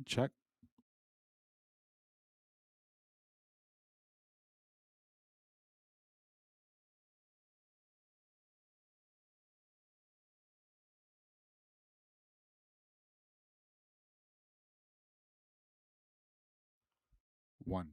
Check. One.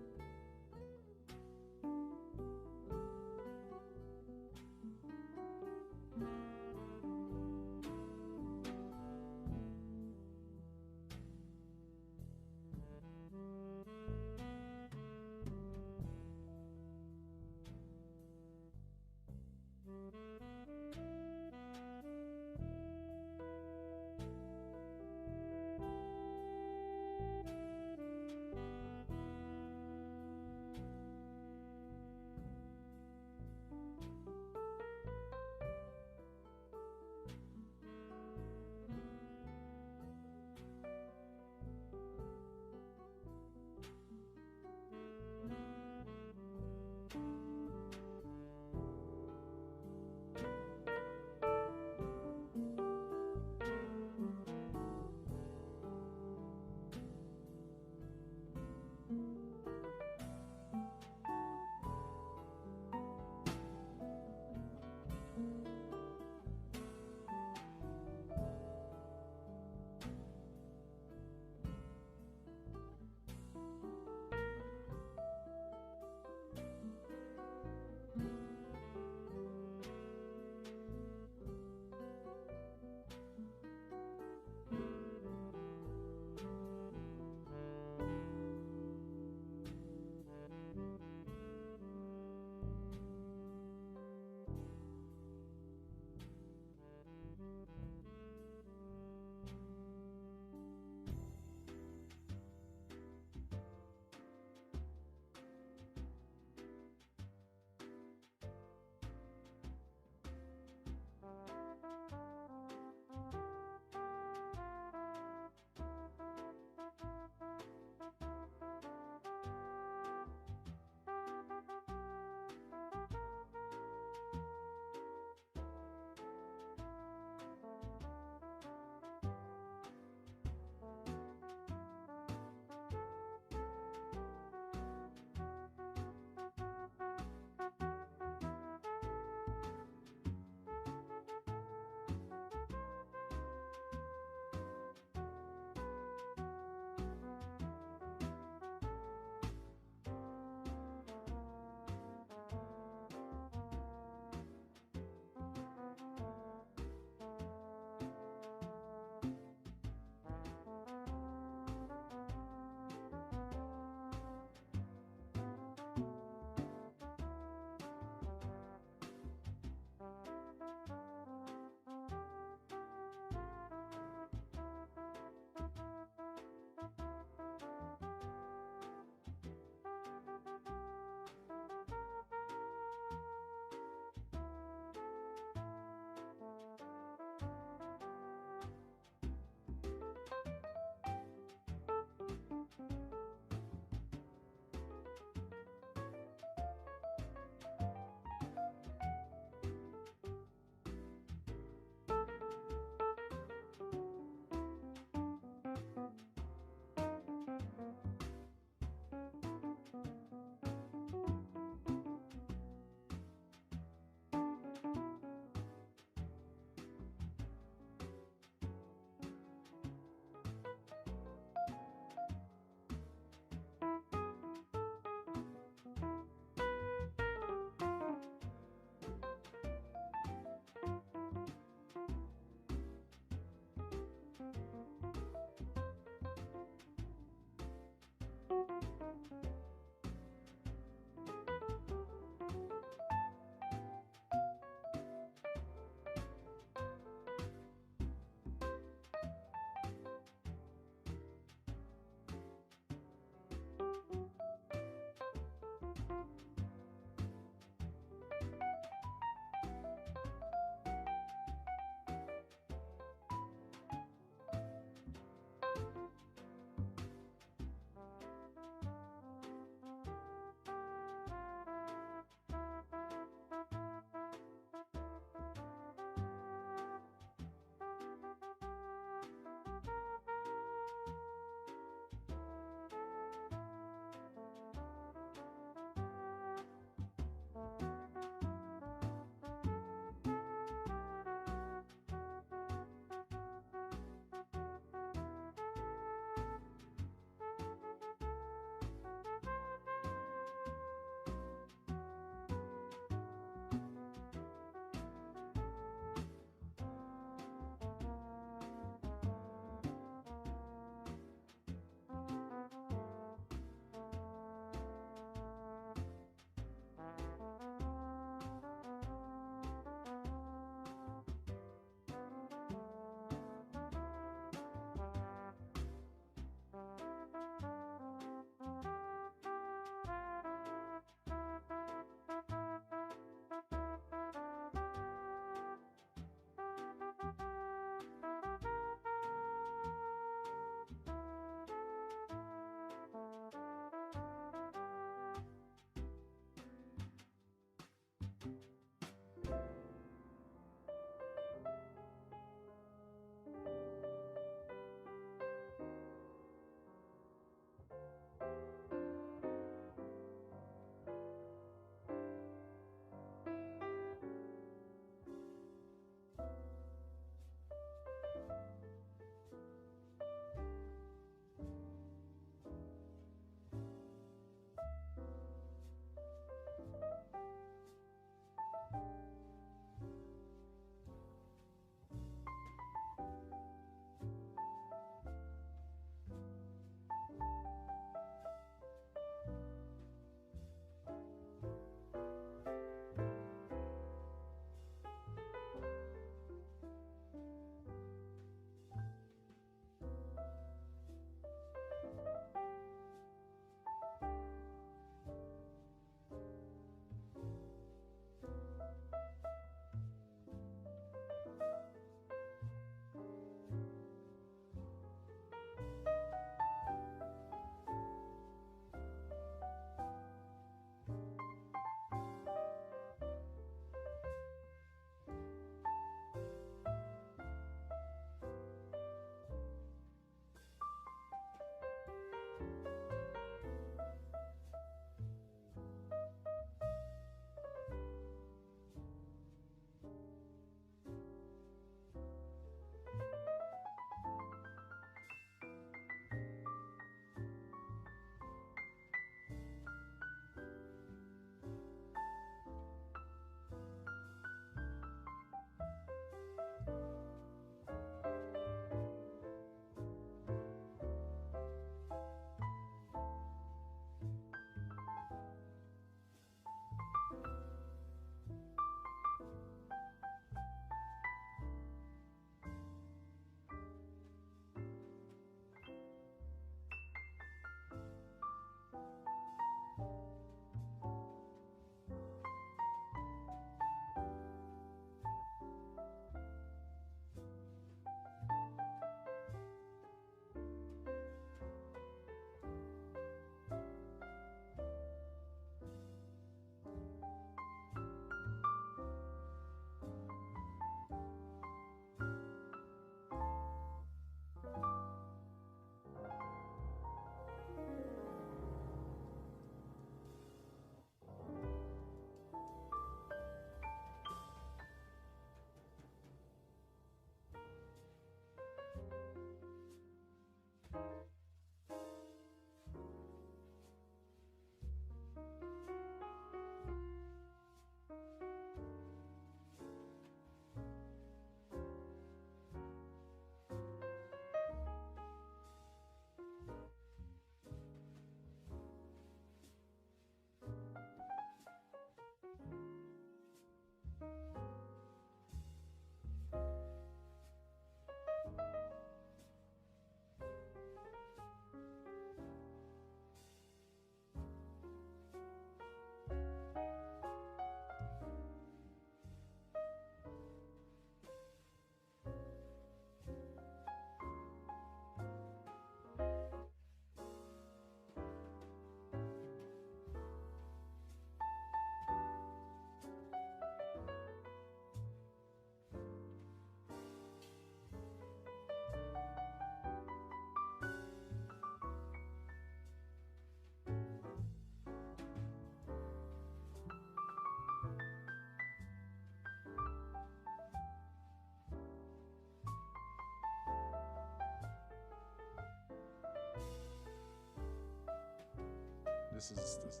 this is this.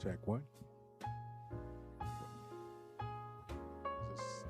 Check what? Is this?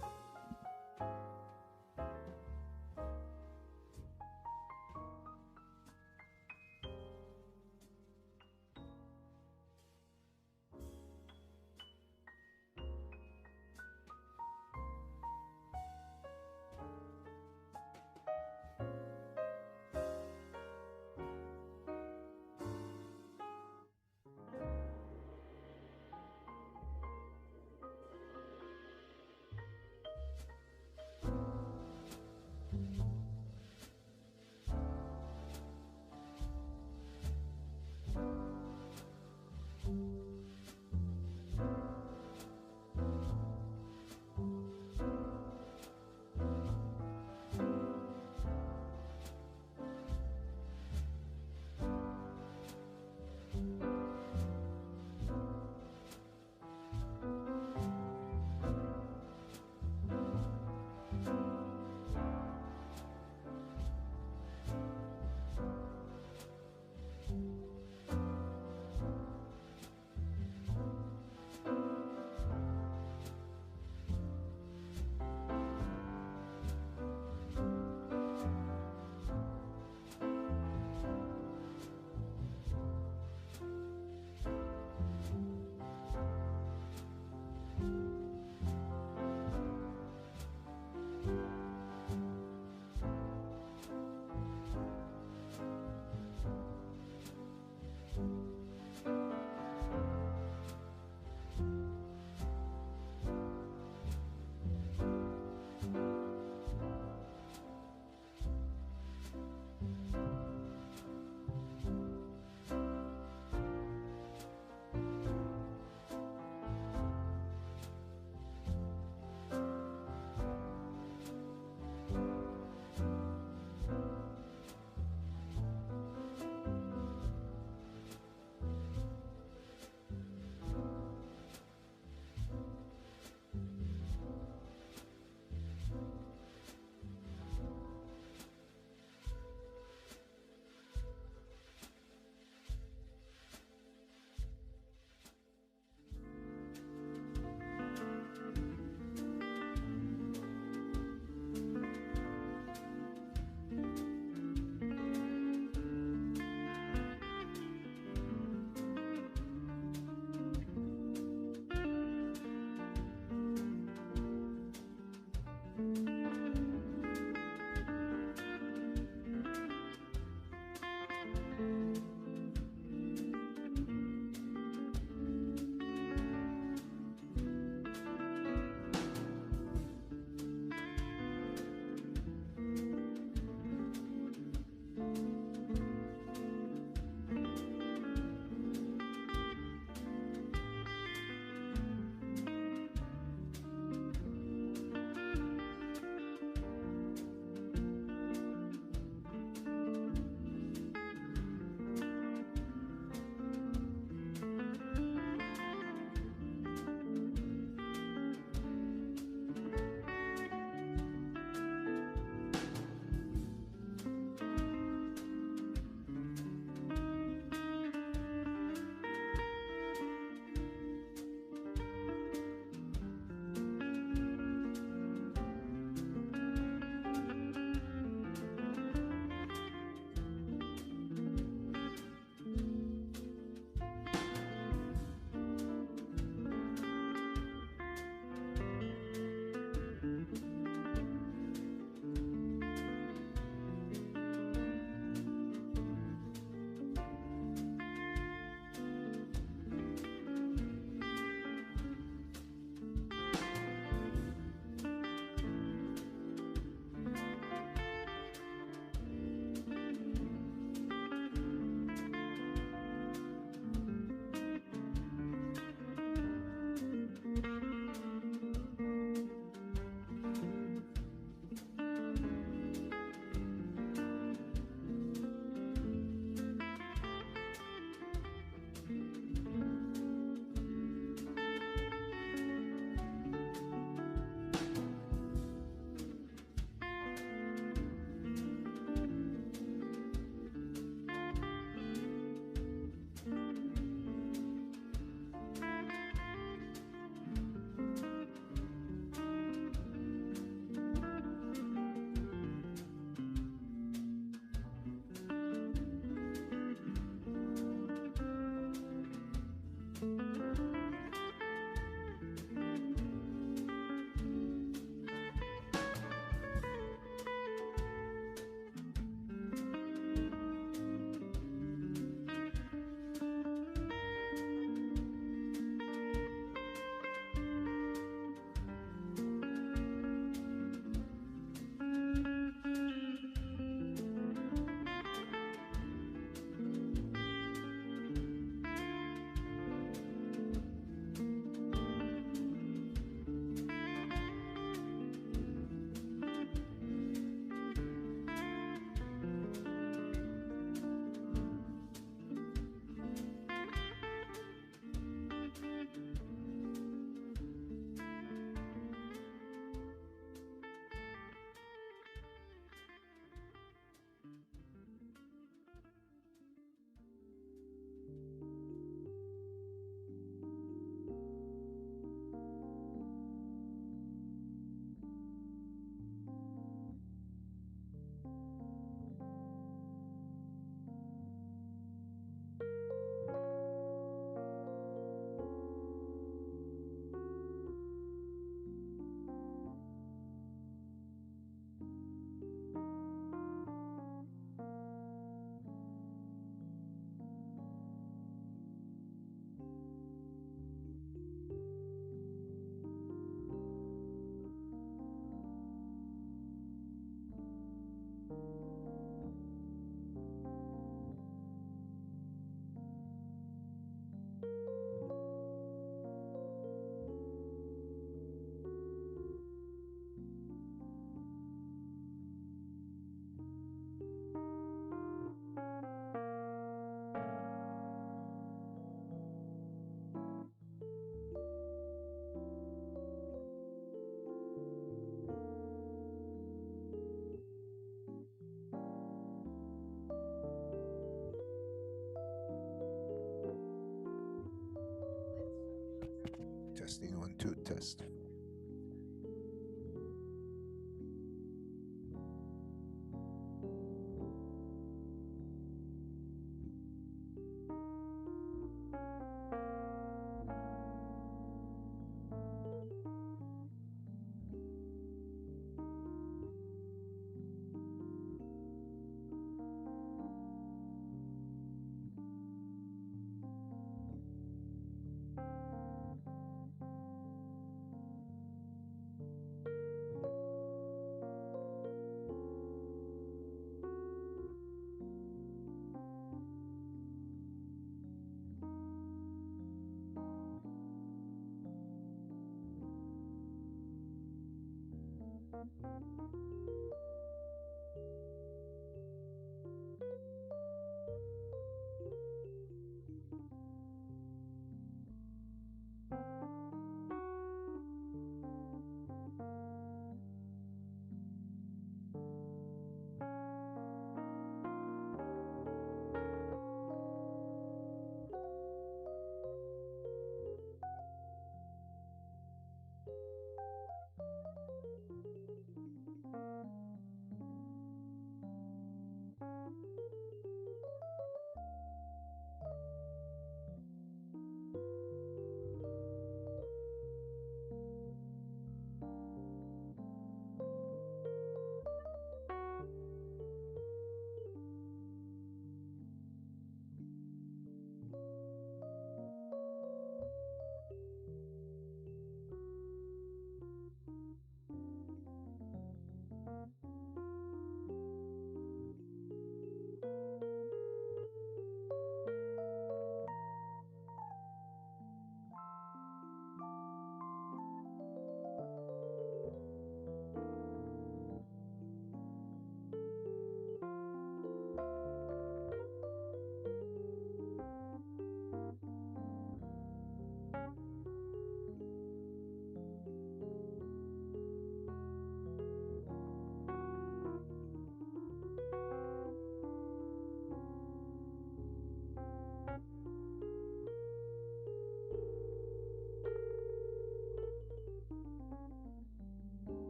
2 test.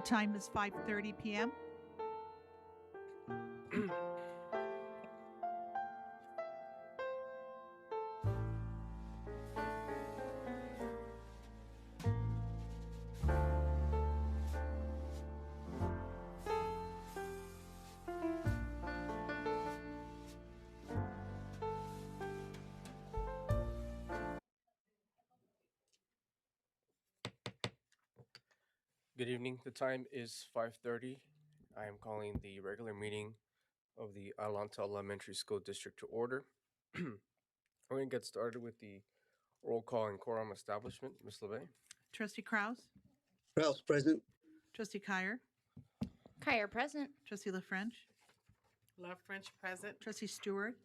time is 5:30 p.m. Good evening. The time is 5:30. I am calling the regular meeting of the Alanta Elementary School District to order. We're going to get started with the roll call and quorum establishment. Ms. LeVay. Trustee Krause, Kraus present. Trustee Kyer, Kyer present. Trustee LaFrench, Love French present. Trustee Stewart,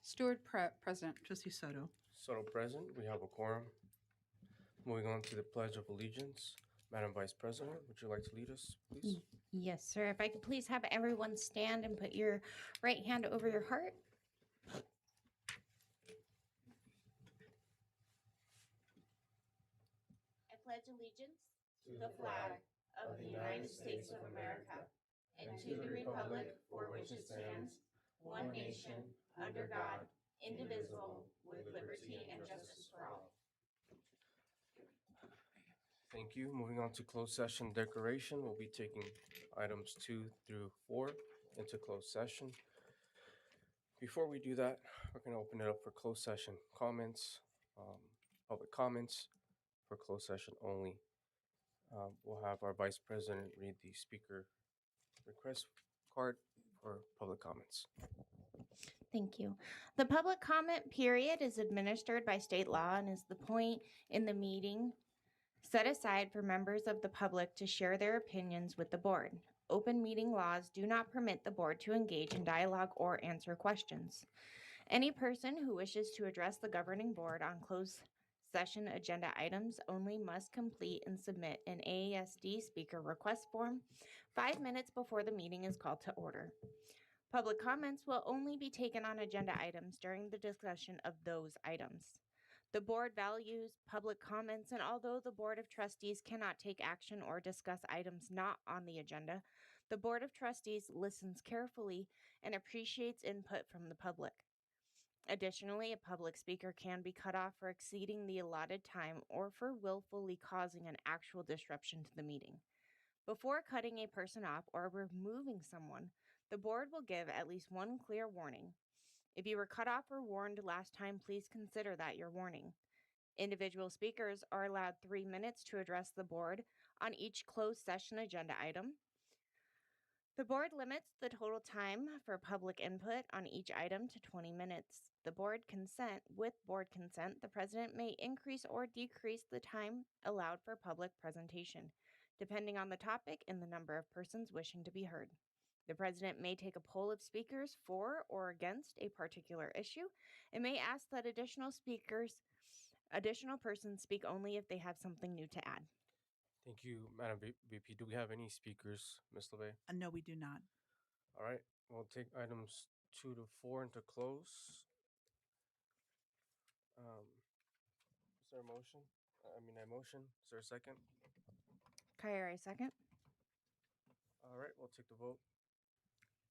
Stewart present. Trustee Soto. Soto present. We have a quorum. Moving on to the Pledge of Allegiance. Madam Vice President, would you like to lead us, please? Yes, sir. If I could please have everyone stand and put your right hand over your heart. I pledge allegiance to the flag of the United States of America and to the republic for which it stands, one nation, under God, indivisible, with liberty and justice for all. Thank you. Moving on to closed session declaration. We'll be taking items 2 through 4 into closed session. Before we do that, we're going to open it up for closed session comments, public comments for closed session only. We'll have our Vice President read the speaker request card for public comments. Thank you. The public comment period is administered by state law and is the point in the meeting set aside for members of the public to share their opinions with the board. Open meeting laws do not permit the board to engage in dialogue or answer questions. Any person who wishes to address the governing board on closed session agenda items only must complete and submit an AESD speaker request form 5 minutes before the meeting is called to order. Public comments will only be taken on agenda items during the discussion of those items. The board values public comments, and although the Board of Trustees cannot take action or discuss items not on the agenda, the Board of Trustees listens carefully and appreciates input from the public. Additionally, a public speaker can be cut off for exceeding the allotted time or for willfully causing an actual disruption to the meeting. Before cutting a person off or removing someone, the board will give at least one clear warning. If you were cut off or warned last time, please consider that your warning. Individual speakers are allowed 3 minutes to address the board on each closed session agenda item. The board limits the total time for public input on each item to 20 minutes. With board consent, the president may increase or decrease the time allowed for public presentation, depending on the topic and the number of persons wishing to be heard. The president may take a poll of speakers for or against a particular issue and may ask that additional persons speak only if they have something new to add. Thank you, Madam VP. Do we have any speakers, Ms. LeVay? No, we do not. All right, we'll take items 2 to 4 into close. Is there a motion? A motion. Is there a second? Kyer, I second. All right, we'll take the vote.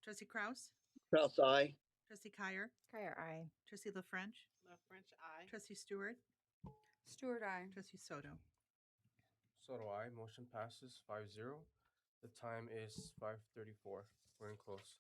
Trustee Krause, Kraus, aye. Trustee Kyer, Kyer, aye. Trustee LaFrench, Love French aye. Trustee Stewart, Stewart aye. Trustee Soto. So do I. Motion passes 5-0. The time is 5:34. We're in close.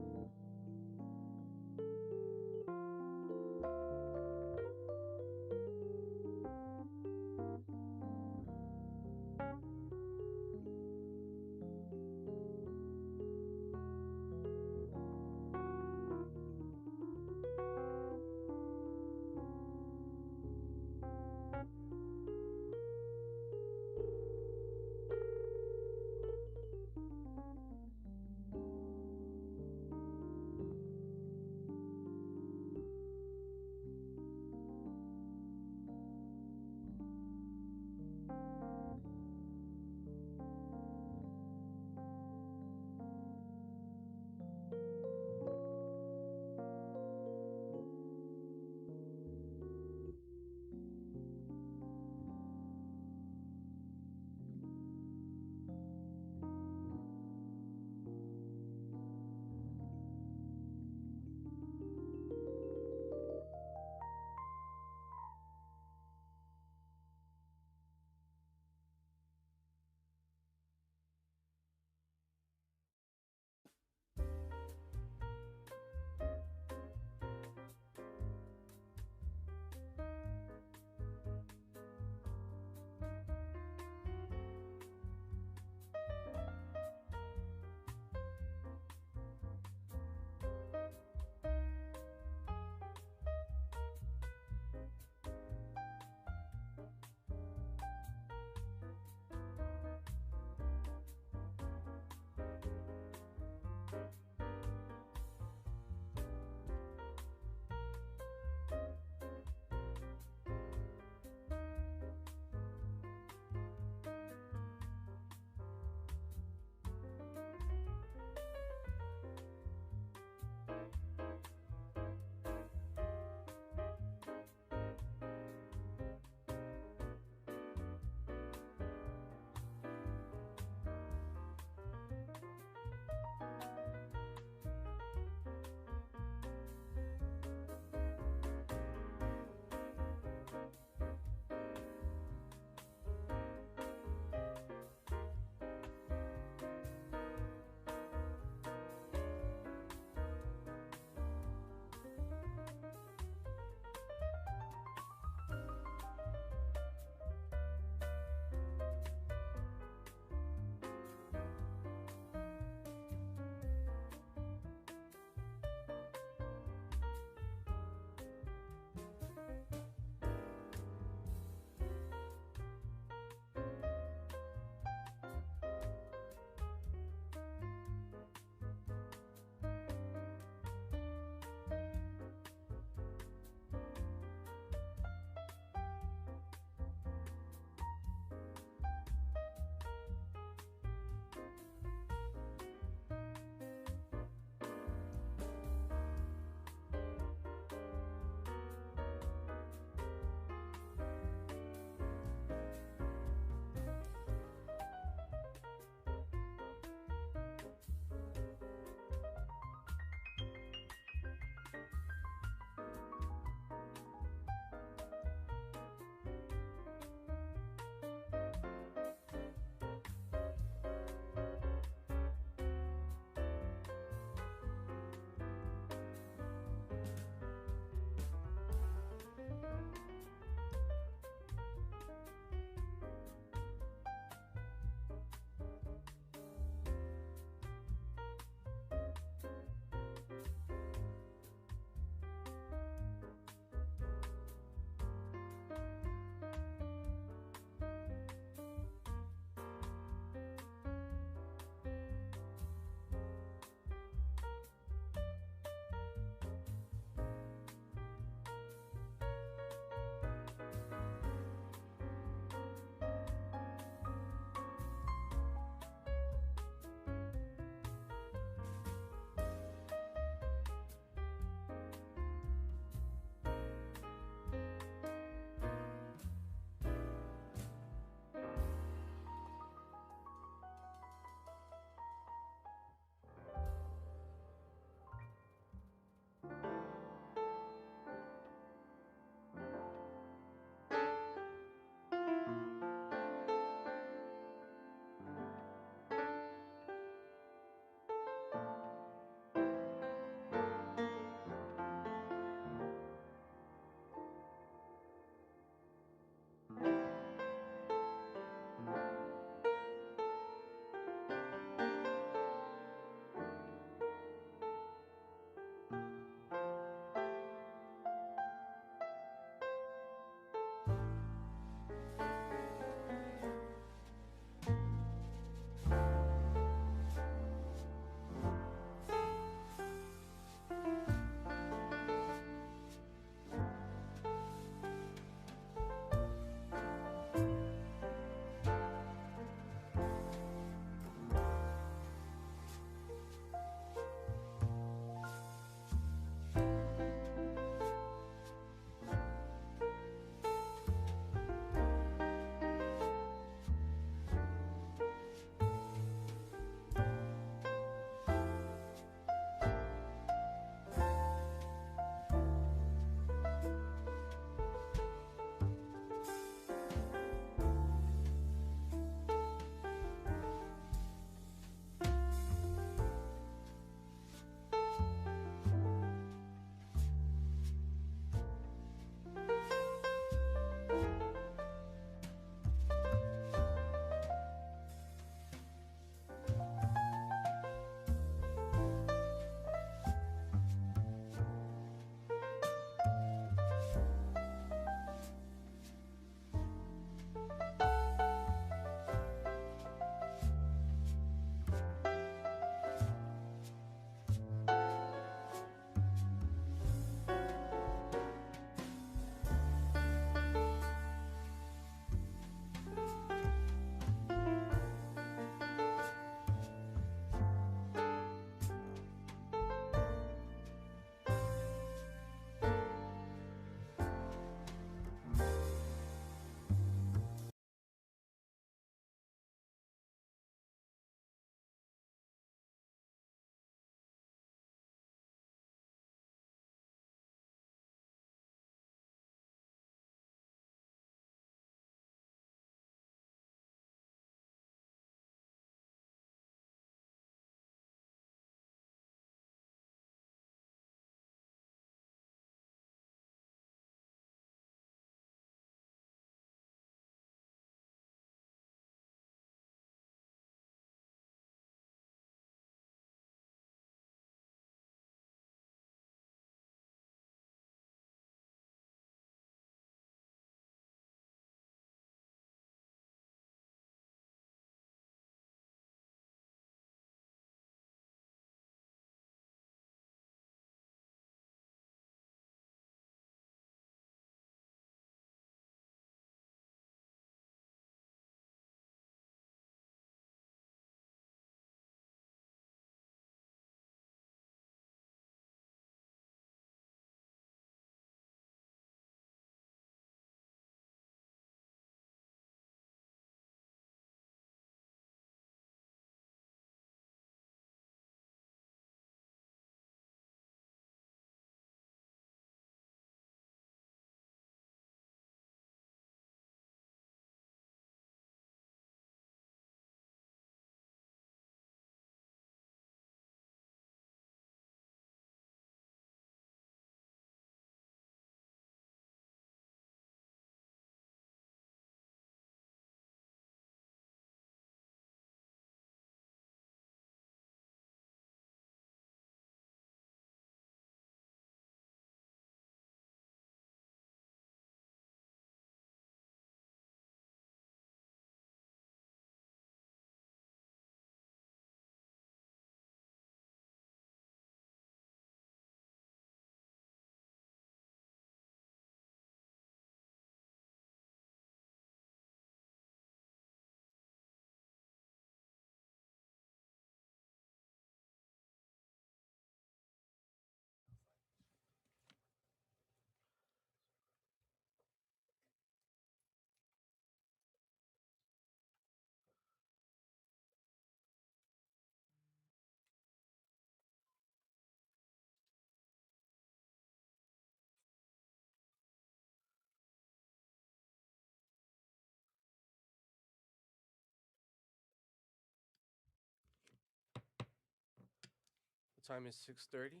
time is 6:30.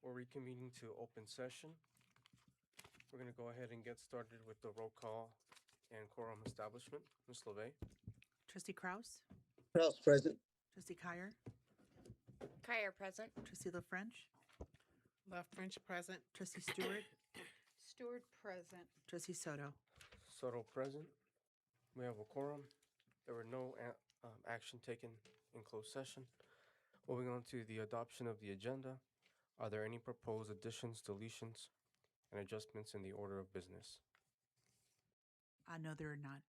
We're reconvening to open session. We're going to go ahead and get started with the roll call and quorum establishment. Ms. LeVey? Trustee Kraus, Kraus, present. Trustee Kyer, Kyer present. Trustee La French, Love French, present. Trustee Stewart, Stewart, present. Trustee Soto. Soto present. We have a quorum. There were no action taken in closed session. Moving on to the adoption of the agenda. Are there any proposed additions, deletions, and adjustments in the order of business? No, there are not.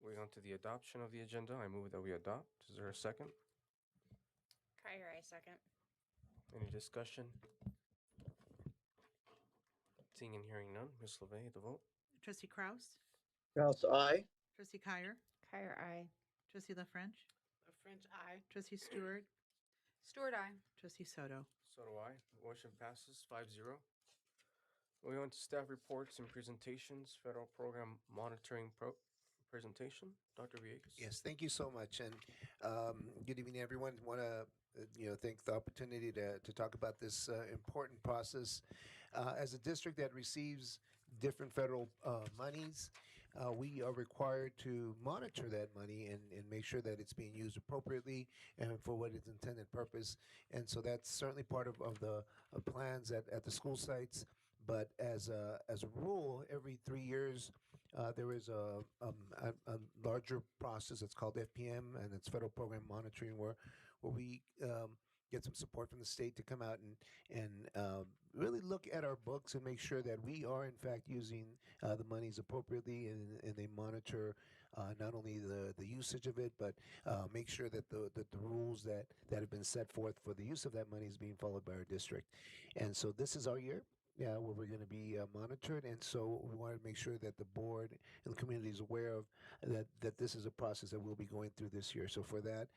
Moving on to the adoption of the agenda, I move that we adopt. Is there a second? Kyer, I second. Any discussion? Seeing and hearing none. Ms. LeVey, the vote. Trustee Kraus, Kraus, aye. Trustee Kyer, Kyer, I. Trustee La French, Love French, aye. Trustee Stewart, Stewart, aye. Trustee Soto. So do I. Motion passes 5-0. Moving on to staff reports and presentations. Federal Program Monitoring presentation. Dr. Villegas. Yes, thank you so much, and good evening, everyone. Want to thank the opportunity to talk about this important process. As a district that receives different federal monies, we are required to monitor that money and make sure that it's being used appropriately and for what its intended purpose. And so that's certainly part of the plans at the school sites. But as a rule, every 3 years, there is a larger process. It's called FPM, and it's Federal Program Monitoring, where we get some support from the state to come out and really look at our books and make sure that we are in fact using the monies appropriately, and they monitor not only the usage of it, but make sure that the rules that have been set forth for the use of that money is being followed by our district. And so this is our year. Yeah, where we're going to be monitored, and so we want to make sure that the board and the community is aware of that this is a process that we'll be going through this year. So for that,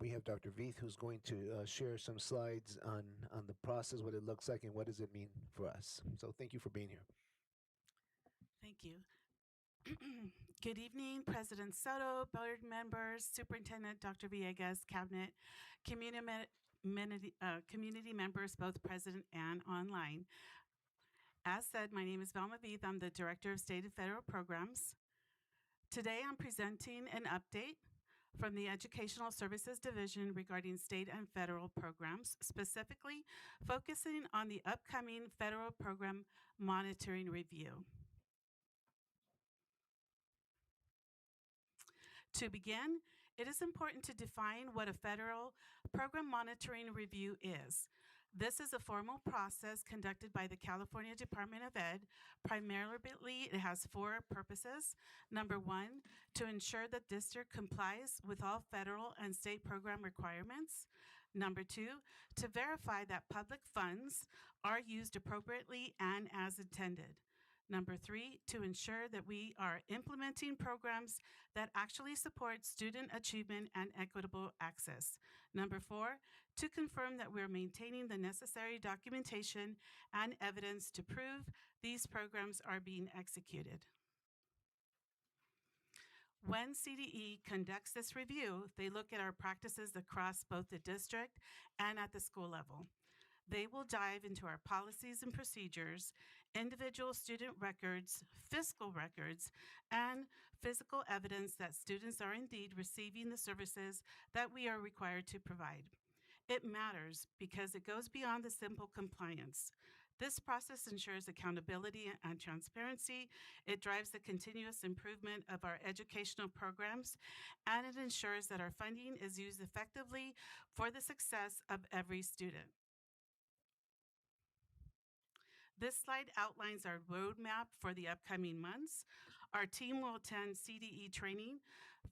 we have Dr. Veith, who's going to share some slides on the process, what it looks like, and what does it mean for us. So thank you for being here. Thank you. Good evening, President Soto, board members, Superintendent Dr. Villegas, Cabinet, community members, both present and online. As said, my name is Velma Veith. I'm the Director of State and Federal Programs. Today, I'm presenting an update from the Educational Services Division regarding state and federal programs, specifically focusing on the upcoming Federal Program Monitoring Review. To begin, it is important to define what a Federal Program Monitoring Review is. This is a formal process conducted by the California Department of Ed. Primarily, it has 4 purposes. Number 1, to ensure that district complies with all federal and state program requirements. Number 2, to verify that public funds are used appropriately and as intended. Number 3, to ensure that we are implementing programs that actually support student achievement and equitable access. Number 4, to confirm that we're maintaining the necessary documentation and evidence to prove these programs are being executed. When CDE conducts this review, they look at our practices across both the district and at the school level. They will dive into our policies and procedures, individual student records, fiscal records, and physical evidence that students are indeed receiving the services that we are required to provide. It matters because it goes beyond the simple compliance. This process ensures accountability and transparency. It drives the continuous improvement of our educational programs, and it ensures that our funding is used effectively for the success of every student. This slide outlines our roadmap for the upcoming months. Our team will attend CDE training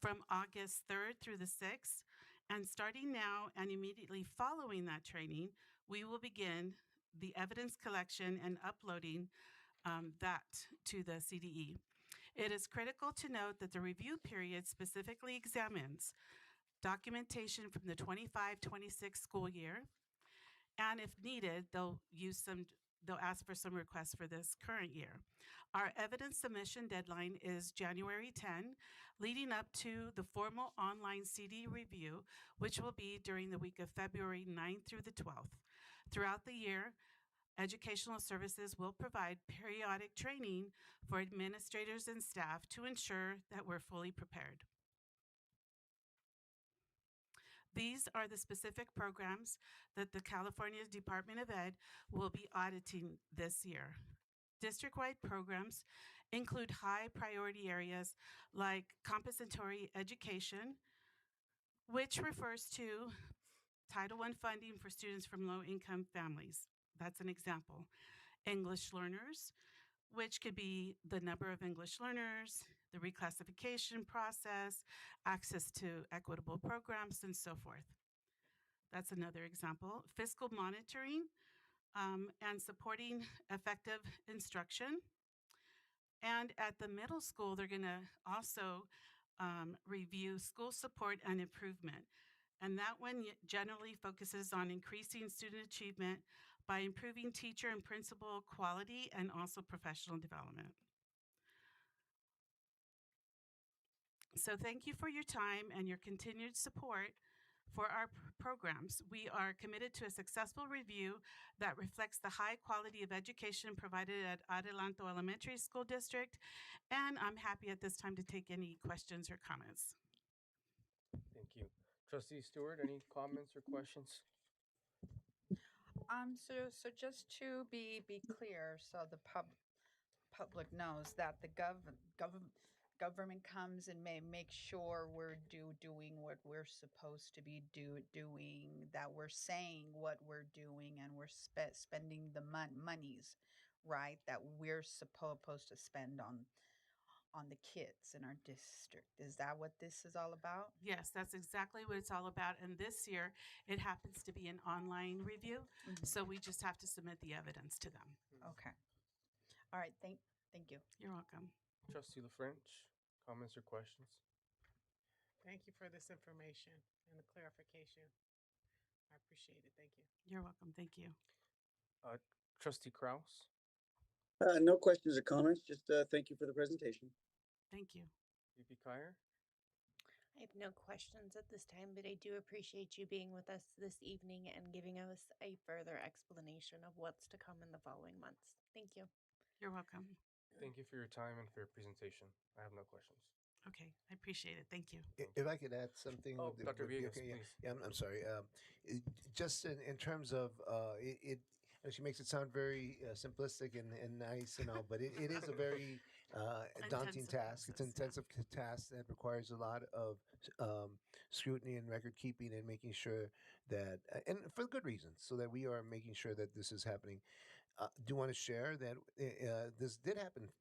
from August 3rd through the 6th. And starting now and immediately following that training, we will begin the evidence collection and uploading that to the CDE. It is critical to note that the review period specifically examines documentation from the 25-26 school year, and if needed, they'll use some they'll ask for some requests for this current year. Our evidence submission deadline is January 10, leading up to the formal online CD review, which will be during the week of February 9th through the 12th. Throughout the year, Educational Services will provide periodic training for administrators and staff to ensure that we're fully prepared. These are the specific programs that the California Department of Ed will be auditing this year. District-wide programs include high priority areas like compensatory education, which refers to Title I funding for students from low-income families. That's an example. English learners, which could be the number of English learners, the reclassification process, access to equitable programs, and so forth. That's another example. Fiscal monitoring and supporting effective instruction. And at the middle school, they're going to also review school support and improvement. And that one generally focuses on increasing student achievement by improving teacher and principal quality and also professional development. So thank you for your time and your continued support for our programs. We are committed to a successful review that reflects the high quality of education provided at Adelanto Elementary School District, and I'm happy at this time to take any questions or comments. Thank you. Trustee Stewart, any comments or questions? So just to be clear, so the public knows that the government comes and may make sure we're doing what we're supposed to be doing, that we're saying what we're doing, and we're spending the monies, right, that we're supposed to spend on the kids in our district. Is that what this is all about? Yes, that's exactly what it's all about. And this year, it happens to be an online review, so we just have to submit the evidence to them. Okay. All right. Thank you. You're welcome. Trustee LaFrench, comments or questions? Thank you for this information and the clarification. I appreciate it. Thank you. You're welcome. Thank you. Trustee Kraus? No questions or comments. Just thank you for the presentation. Thank you. VP Kyer? I have no questions at this time, but I do appreciate you being with us this evening and giving us a further explanation of what's to come in the following months. Thank you. You're welcome. Thank you for your time and for your presentation. I have no questions. Okay, I appreciate it. Thank you. If I could add something. Oh, Dr. would be Villegas, okay? Yeah. please. Yeah, I'm sorry. Just in terms of she makes it sound very simplistic and nice and all, but it is a very daunting Intensive task. It's an process, yeah. intensive task that requires a lot of scrutiny and record keeping and making sure that, and for good reasons, so that we are making sure that this is happening. Do want to share that this did happen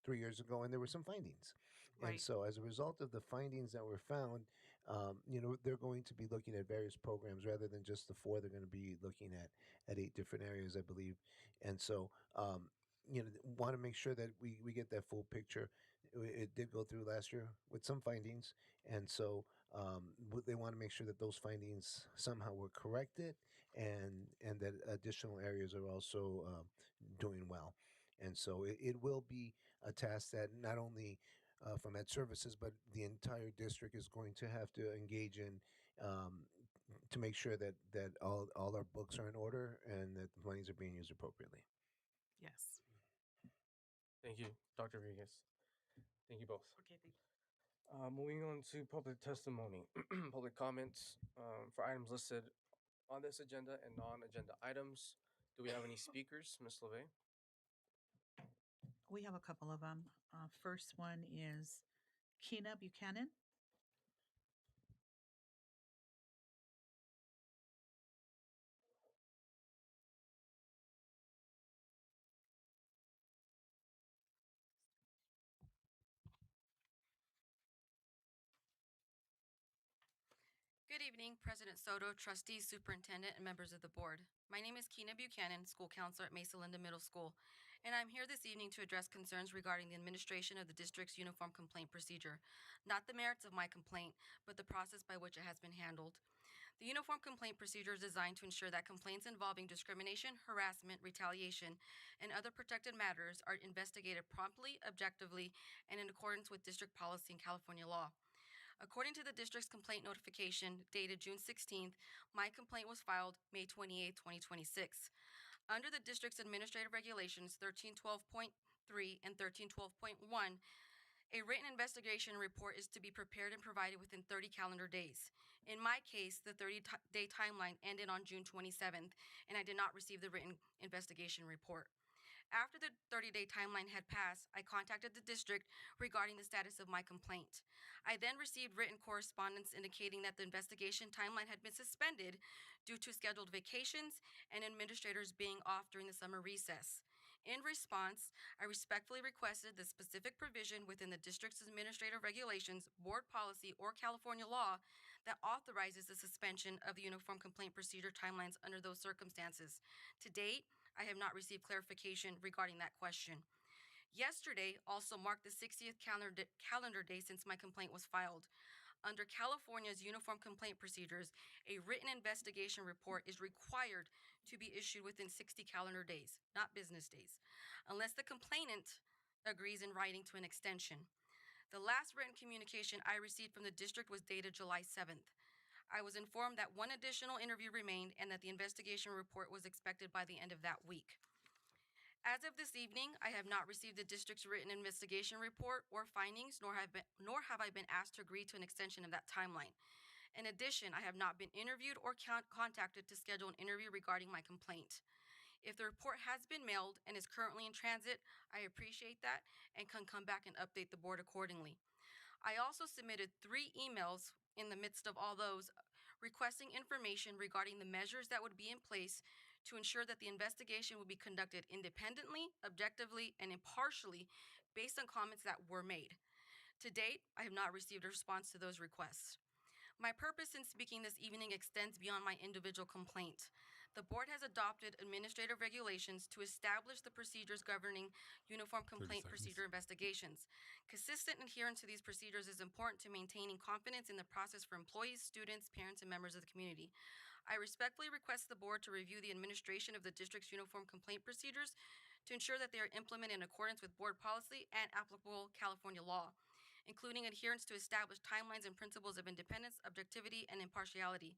3 years ago, and there were some findings. Right. And so, as a result of the findings that were found, they're going to be looking at various programs rather than just the 4. They're going to be looking at 8 different areas, I believe. And so, want to make sure that we get that full picture. It did go through last year with some findings, and so they want to make sure that those findings somehow were corrected, and that additional areas are also doing well. And so it will be a task that not only from Ed Services, but the entire district is going to have to engage in to make sure that all our books are in order and that the monies are being used appropriately. Yes. Thank you, Dr. Villegas. Thank you both. Okay, thank you. Moving on to public testimony, public comments for items listed on this agenda and non-agenda items. Do we have any speakers, Ms. LeVay? We have a couple of them. First one is Keena Buchanan. Good evening, President Soto, trustees, superintendent, and members of the board. My name is Keena Buchanan, school counselor at Mesa Linda Middle School, and I'm here this evening to address concerns regarding the administration of the district's uniform complaint procedure. Not the merits of my complaint, but the process by which it has been handled. The Uniform Complaint Procedure is designed to ensure that complaints involving discrimination, harassment, retaliation, and other protected matters are investigated promptly, objectively, and in accordance with district policy and California law. According to the district's complaint notification dated June 16th, my complaint was filed May 28, 2026. Under the district's administrative regulations 1312.3 and 1312.1, a written investigation report is to be prepared and provided within 30 calendar days. In my case, the 30-day timeline ended on June 27th, and I did not receive the written investigation report. After the 30-day timeline had passed, I contacted the district regarding the status of my complaint. I then received written correspondence indicating that the investigation timeline had been suspended due to scheduled vacations and administrators being off during the summer recess. In response, I respectfully requested the specific provision within the district's administrative regulations, board policy, or California law that authorizes the suspension of the Uniform Complaint Procedure timelines under those circumstances. To date, I have not received clarification regarding that question. Yesterday also marked the 60th calendar day since my complaint was filed. Under California's Uniform Complaint Procedures, a written investigation report is required to be issued within 60 calendar days, not business days, unless the complainant agrees in writing to an extension. The last written communication I received from the district was dated July 7th. I was informed that one additional interview remained and that the investigation report was expected by the end of that week. As of this evening, I have not received the district's written investigation report or findings, nor have I been asked to agree to an extension of that timeline. In addition, I have not been interviewed or contacted to schedule an interview regarding my complaint. If the report has been mailed and is currently in transit, I appreciate that and can come back and update the board accordingly. I also submitted 3 emails in the midst of all those requesting information regarding the measures that would be in place to ensure that the investigation would be conducted independently, objectively, and impartially based on comments that were made. To date, I have not received a response to those requests. My purpose in speaking this evening extends beyond my individual complaint. The board has adopted administrative regulations to establish the procedures governing uniform complaint procedure investigations. Consistent adherence to these procedures is important to maintaining confidence in the process for employees, students, parents, and members of the community. I respectfully request the board to review the administration of the district's uniform complaint procedures to ensure that they are implemented in accordance with board policy and applicable California law, including adherence to established timelines and principles of independence, objectivity, and impartiality.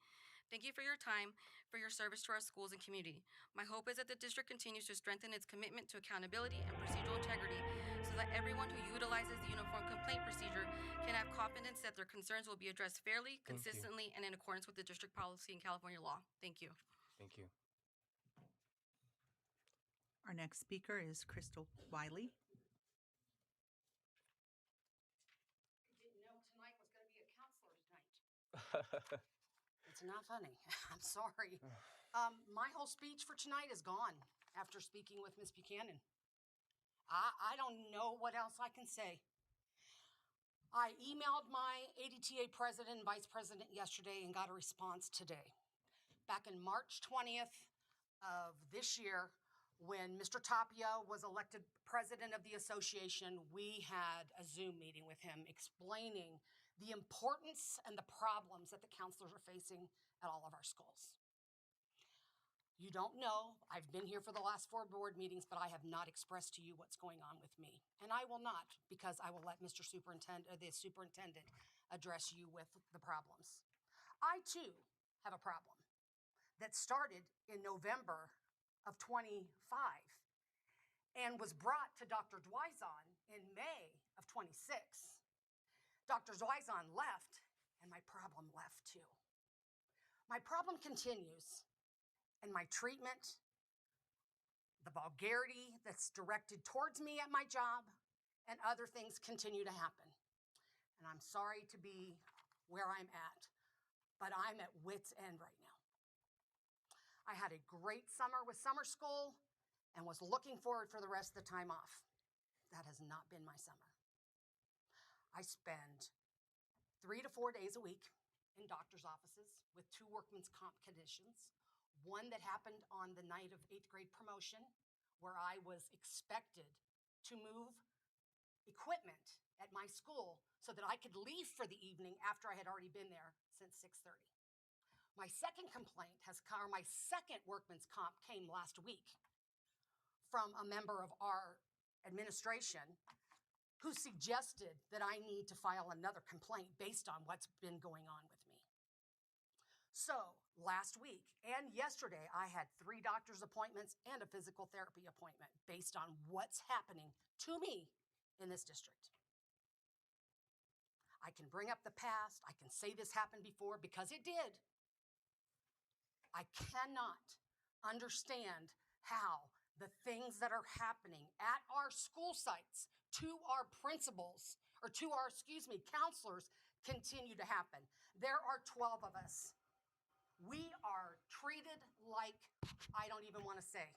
Thank you for your time, for your service to our schools and community. My hope is that the district continues to strengthen its commitment to accountability and procedural integrity so that everyone who utilizes the uniform complaint procedure can have confidence that their concerns will be addressed fairly, consistently, and in accordance with the district policy and California law. Thank you. Thank you. Our next speaker is Crystal Wiley. Didn't know tonight was going to be a counselor tonight. It's not funny. I'm sorry. My whole speech for tonight is gone after speaking with Ms. Buchanan. I don't know what else I can say. I emailed my ADTA president and vice president yesterday and got a response today. Back in March 20th of this year, when Mr. Tapia was elected president of the association, we had a Zoom meeting with him explaining the importance and the problems that the counselors are facing at all of our schools. You don't know, I've been here for the last 4 board meetings, but I have not expressed to you what's going on with me. And I will not, because I will let Mr. Superintendent, the superintendent address you with the problems. I too have a problem that started in November of 25 and was brought to Dr. Dwyzon in May of 26. Dr. Dwyzon left, and my problem left too. My problem continues, and my treatment, the vulgarity that's directed towards me at my job, and other things continue to happen. And I'm sorry to be where I'm at, but I'm at wit's end right now. I had a great summer with summer school and was looking forward for the rest of the time off. That has not been my summer. I spend 3 to 4 days a week in doctor's offices with 2 workman's comp conditions. One that happened on the night of 8th grade promotion, where I was expected to move equipment at my school so that I could leave for the evening after I had already been there since 6:30. My second complaint or my second workman's comp came last week from a member of our administration who suggested that I need to file another complaint based on what's been going on with me. So last week and yesterday, I had 3 doctor's appointments and a physical therapy appointment based on what's happening to me in this district. I can bring up the past. I can say this happened before because it did. I cannot understand how the things that are happening at our school sites to our principals or to our, counselors continue to happen. There are 12 of us. We are treated like, I don't even want to say.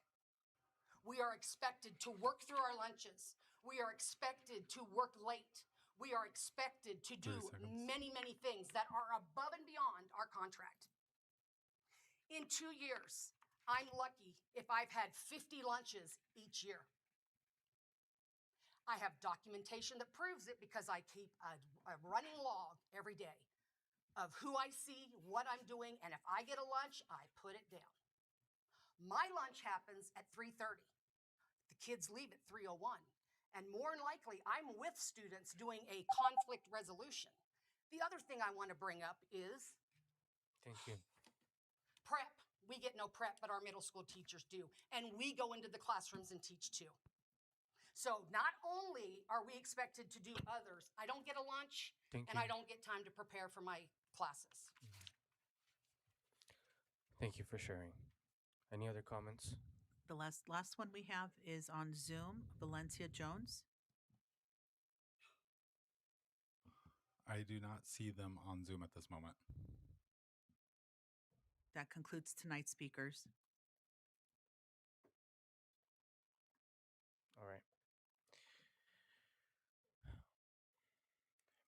We are expected to work through our lunches. We are expected to work late. We are expected to do many, many things that are above and beyond our contract. In 2 years, I'm lucky if I've had 50 lunches each year. I have documentation that proves it because I keep a running log every day of who I see, what I'm doing, and if I get a lunch, I put it down. My lunch happens at 3:30. The kids leave at 3:01. And more than likely, I'm with students doing a conflict resolution. The other thing I want to bring up is Thank you. prep. We get no prep, but our middle school teachers do. And we go into the classrooms and teach too. So not only are we expected to do others, I don't get a lunch and I don't get time to prepare for my classes. Thank you for sharing. Any other comments? The last one we have is on Zoom, Valencia Jones. I do not see them on Zoom at this moment. That concludes tonight's speakers. All right.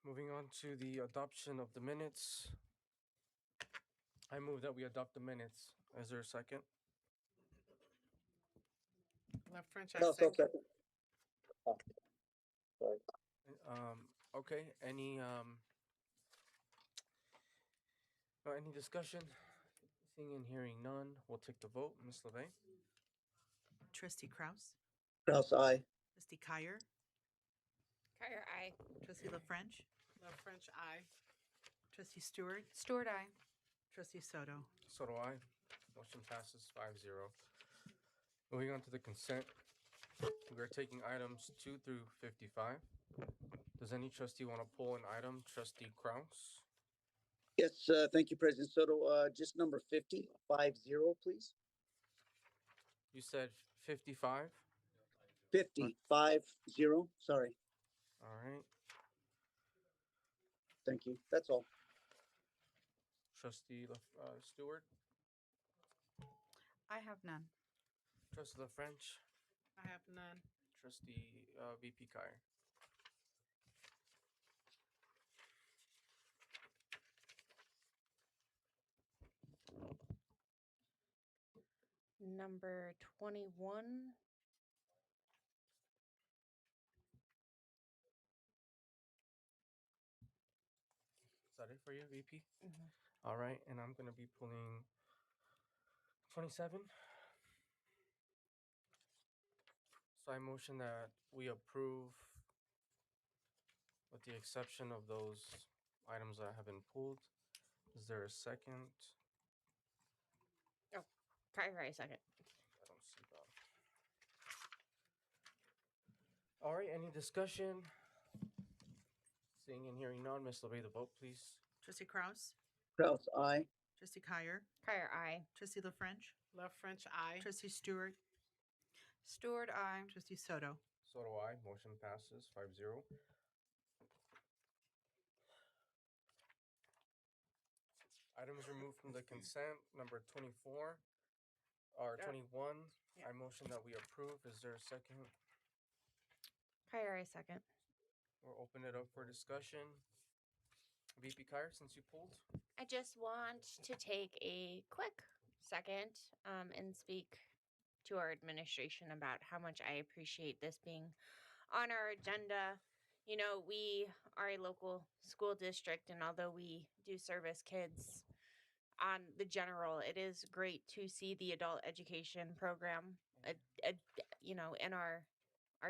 Moving on to the adoption of the minutes. I move that we adopt the minutes. Is there a second? Left French, I No, so second. second. Oh, sorry. Okay. Any discussion? Seeing and hearing none, we'll take the vote. Ms. LeVay? Trustee Krause, Kraus, aye. Trustee Kyer, Kyer, aye. Trustee LaFrench, Left French, I. Trustee Stewart, Stewart, aye. Trustee Soto. So do I. Motion passes 5-0. Moving on to the consent. We are taking items 2 through 55. Does any trustee want to pull an item? Trustee Kraus? Yes, thank you, President Soto. Just number 50, 50, please. You said 55? 50, 50, sorry. All right. Thank you. That's all. Trustee Stewart? I have none. Trustee LaFrench? I have none. Trustee VP Kyer? Number 21. Is that it for you, VP? Mhm. All right, and I'm going to be pulling 27. So I motion that we approve with the exception of those items that have been pulled. Is there a second? Kyer, I second. I don't see that. All right, any discussion? Seeing and hearing none, Ms. LeVay, the vote, please. Trustee Krause, Kraus, aye. Trustee Kyer, Kyer, aye. Trustee LaFrench, Left French, I. Trustee Stewart, Stewart, aye. Trustee Soto. So do I. Motion passes 5-0. Items removed from the consent, number 24 or 21. I motion that we approve. Is there a second? Kyer, I second. We'll open it up for discussion. VP Kyer, since you pulled. I just want to take a quick second and speak to our administration about how much I appreciate this being on our agenda. You know, we are a local school district, and although we do service kids on the general, it is great to see the adult education program, in our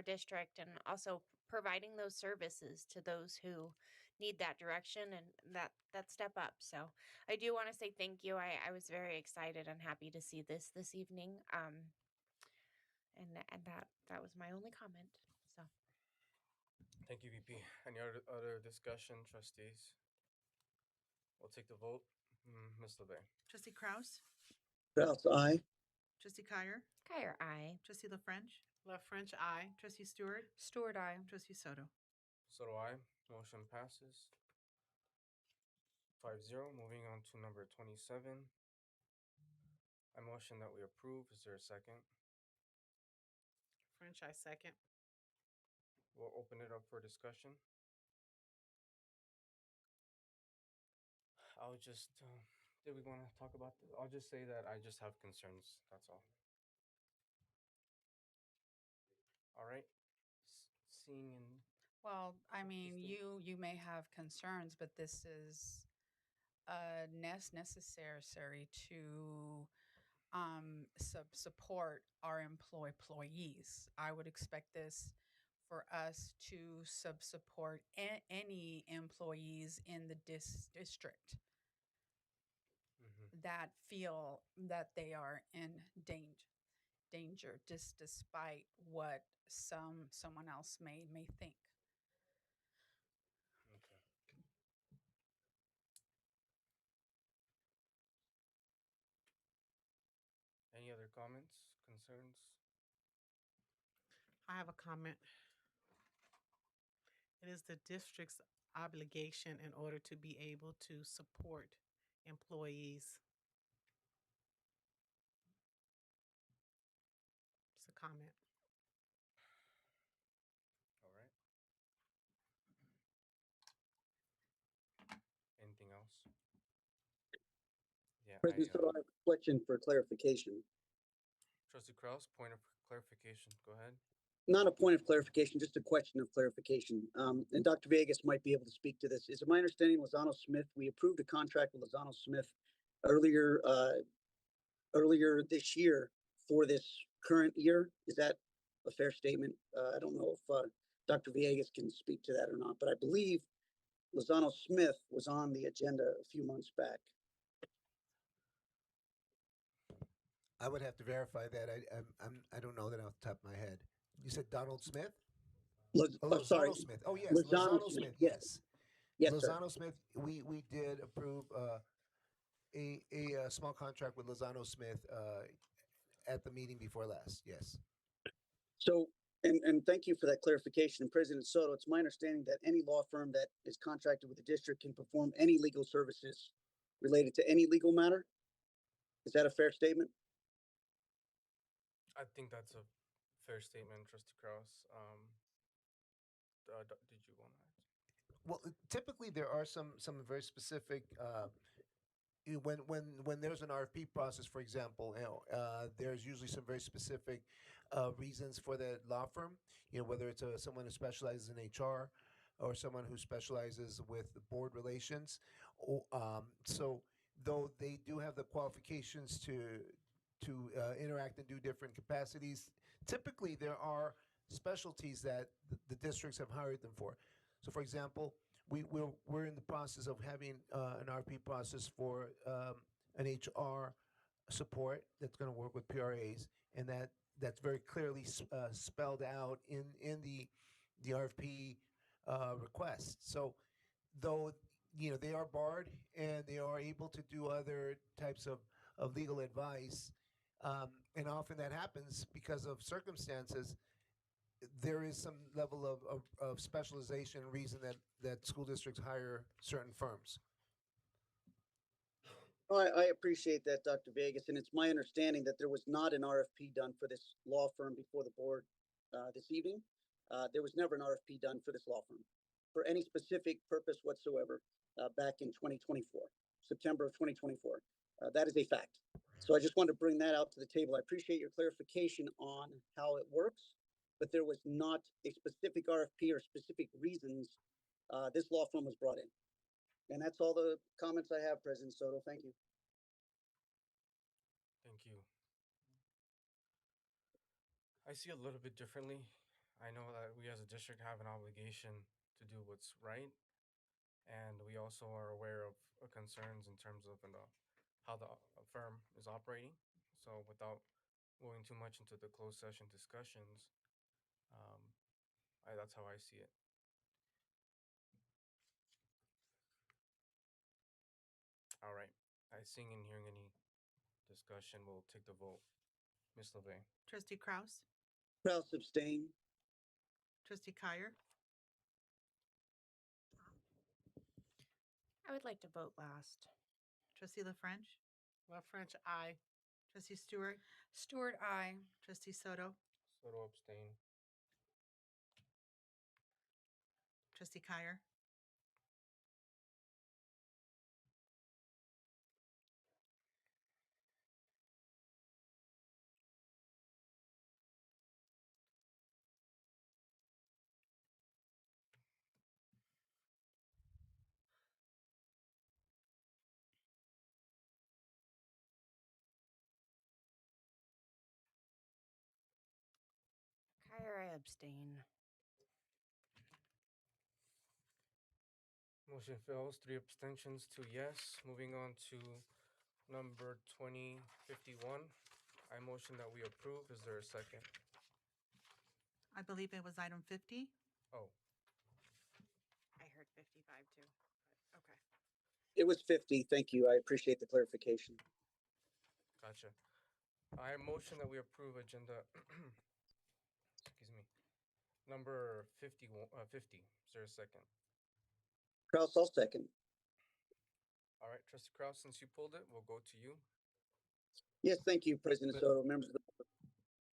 district, and also providing those services to those who need that direction and that step up. So I do want to say thank you. I was very excited and happy to see this evening. And that was my only comment. So Thank you, VP. Any other discussion, trustees? We'll take the vote. Ms. LeBay. Trustee Kraus, Kraus, aye. Trustee Kyer, Kyer, aye. Trustee La French, Left French, I. Trustee Stewart, Stewart, aye. Trustee Soto. So do I. Motion passes 5-0. Moving on to number 27. I motion that we approve. Is there a second? French, I second. We'll open it up for discussion. I'll just, did we want to talk about this? I'll just say that I just have concerns. That's all. All right. Seeing and Well, I mean, Interesting. you may have concerns, but this is necessary to support our employees. I would expect this for us to support any employees in the district that feel that they are in danger, despite what someone else may think. Okay. Any other comments, concerns? I have a comment. It is the district's obligation in order to be able to support employees. It's a comment. All right. Anything else? Yeah, President Soto, I have a question for clarification. Trustee Kraus, point of clarification. Go ahead. Not a point of clarification, just a question of clarification. And Dr. Vegas might be able to speak to this. Is it my understanding Lozano Smith, we approved a contract with Lozano Smith earlier this year for this current year? Is that a fair statement? I don't know if Dr. Villegas can speak to that or not, but I believe Lozano Smith was on the agenda a few months back. I would have to verify that. I don't know that off the top of my head. You said Donald Smith? Sorry. Lozano Smith. Oh yes, Lozano Smith. Yes. Yes. Yes, Lozano sir. Smith. We did approve a small contract with Lozano Smith at the meeting before last. Yes. So, and thank you for that clarification. And President Soto, it's my understanding that any law firm that is contracted with the district can perform any legal services related to any legal matter. Is that a fair statement? I think that's a fair statement, Trustee Kraus. Did you want to add? Well, typically there are some very specific when there's an RFP process, for example, there's usually some very specific reasons for the law firm. Whether it's someone who specializes in HR or someone who specializes with the board relations. So though they do have the qualifications to interact and do different capacities, typically there are specialties that the districts have hired them for. So, for example, we're in the process of having an RP process for an HR support that's going to work with PRAs, and that's very clearly spelled out in the RFP request. So, though they are barred and they are able to do other types of legal advice, and often that happens because of circumstances. There is some level of specialization and reason that school districts hire certain firms. I appreciate that, Dr. Vegas, and it's my understanding that there was not an RFP done for this law firm before the board this evening. There was never an RFP done for this law firm for any specific purpose whatsoever back in 2024, September of 2024. That is a fact. So I just wanted to bring that out to the table. I appreciate your clarification on how it works, but there was not a specific RFP or specific reasons this law firm was brought in. And that's all the comments I have, President Soto. Thank you. Thank you. I see a little bit differently. I know that we as a district have an obligation to do what's right, and we also are aware of concerns in terms of how the firm is operating. So, without going too much into the closed session discussions, um, that's how I see it. All right. I seeing and hearing any discussion, we'll take the vote. Ms. LeVay. Trustee Kraus, Kraus abstain. Trustee Kyer, I would like to vote last. Trustee La French, La French, I. Trustee Stewart, Stewart, aye. Trustee Soto, Soto abstain. Trustee Kyer, Kyer, I abstain. Motion fails. 3 abstentions, 2 yes. Moving on to number 2051. I motion that we approve. Is there a second? I believe it was item 50. Oh, I heard 55 too, but okay. It was 50. Thank you. I appreciate the clarification. gotcha. I motion that we approve agenda, excuse me, number 50. Is there a second? Kraus, I'll second. All right, Trustee Kraus, since you pulled it, we'll go to you. Yes, thank you, President Soto, members of the board.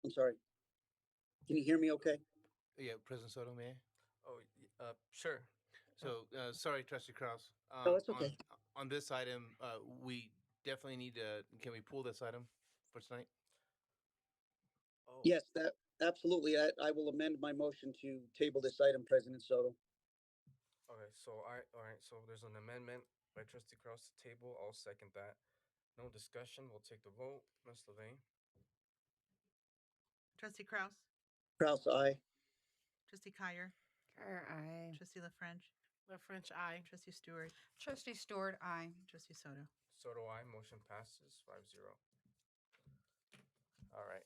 I'm sorry. Can you hear me okay? Yeah, President Soto, may I? Oh, sure. So, sorry, Trustee Kraus. Oh, that's okay. On this item, we definitely need to, can we pull this item for tonight? Oh, Yes, that absolutely. I will amend my motion to table this item, President Soto. okay. All right. So there's an amendment by Trustee Kraus to table. I'll second that. No discussion. We'll take the vote. Ms. LeVay. Trustee Kraus, Kraus, aye. Trustee Kyer, Kyer, I. Trustee La French, La French, I. Trustee Stewart, Trustee Stewart, aye. Trustee Soto. Soto, aye. Motion passes 5-0. All right.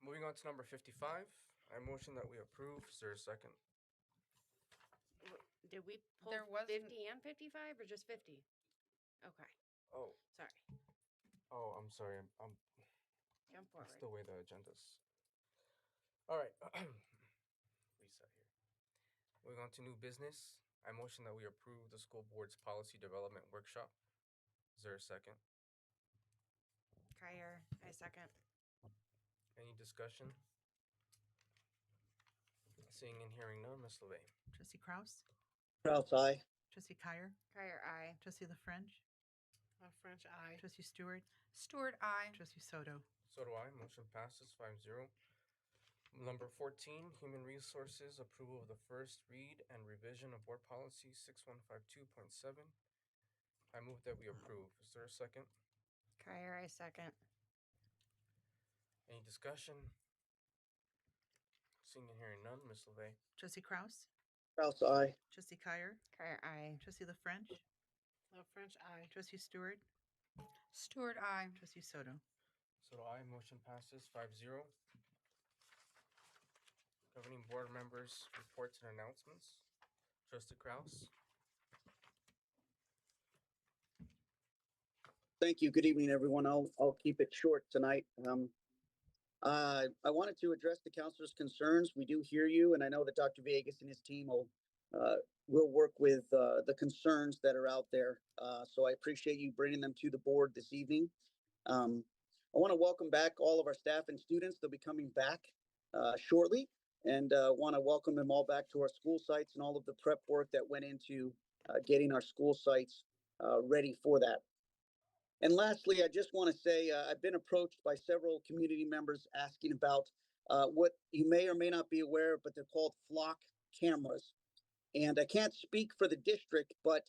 Moving on to number 55. I motion that we approve. Is there a second? Did we pull There wasn't- 50 and 55 or just 50? Okay, Oh, sorry. I'm sorry. I'm Jump That's forward. the way the agenda's. All right. Reset here. Moving on to new business. I motion that we approve the school board's policy development workshop. Is there a second? Kyer, I second. Any discussion? Seeing and hearing none, Ms. LeVay. Trustee Kraus, Kraus, aye. Trustee Kyer, Kyer, I. Trustee La French, La French, I. Trustee Stewart, Stewart, aye. Trustee Soto. So do I. Motion passes 5-0. Number 14, Human Resources, approval of the first read and revision of Board Policy 6152.7. I move that we approve. Is there a second? Kyer, I second. Any discussion? Seeing and hearing none, Ms. LeVay. Trustee Kraus, Kraus, aye. Trustee Kyer, Kyer, I. Trustee La French, La French, I. Trustee Stewart, Stewart, aye. Trustee Soto. So do I. Motion passes 5-0. Governing board members' reports and announcements. Trustee Kraus. Thank you. Good evening, everyone. I'll keep it short tonight. I wanted to address the councilor's concerns. We do hear you, and I know that Dr. Vegas and his team will work with the concerns that are out there. So I appreciate you bringing them to the board this evening. I want to welcome back all of our staff and students. They'll be coming back shortly, and want to welcome them all back to our school sites and all of the prep work that went into getting our school sites ready for that. And lastly, I just want to say I've been approached by several community members asking about what you may or may not be aware, but they're called flock cameras. And I can't speak for the district, but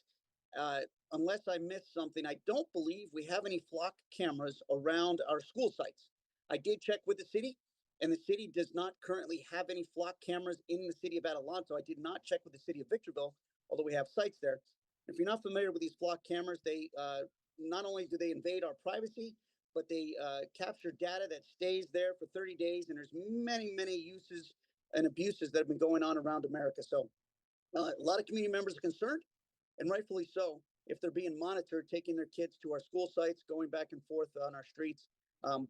unless I missed something, I don't believe we have any flock cameras around our school sites. I did check with the city, and the city does not currently have any flock cameras in the city of Adelanto. I did not check with the city of Victorville, although we have sites there. If you're not familiar with these flock cameras, they not only do they invade our privacy, but they capture data that stays there for 30 days. And there's many uses and abuses that have been going on around America. So a lot of community members are concerned, and rightfully so, if they're being monitored, taking their kids to our school sites, going back and forth on our streets.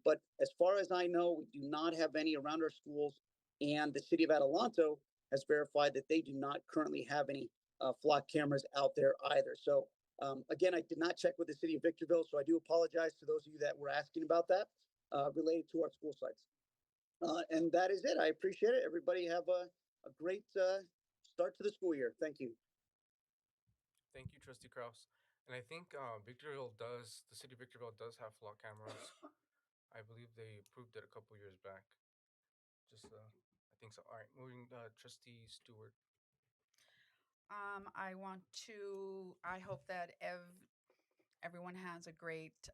But as far as I know, we do not have any around our schools, and the city of Adelanto has verified that they do not currently have any flock cameras out there either. So again, I did not check with the city of Victorville, so I do apologize to those of you that were asking about that related to our school sites. And that is it. I appreciate it. Everybody have a great start to the school year. Thank you. Thank you, Trustee Kraus. And I think the city of Victorville does have flock cameras. I believe they approved it a couple years back. I think so. All right, moving, Trustee Stewart. I hope that everyone has a great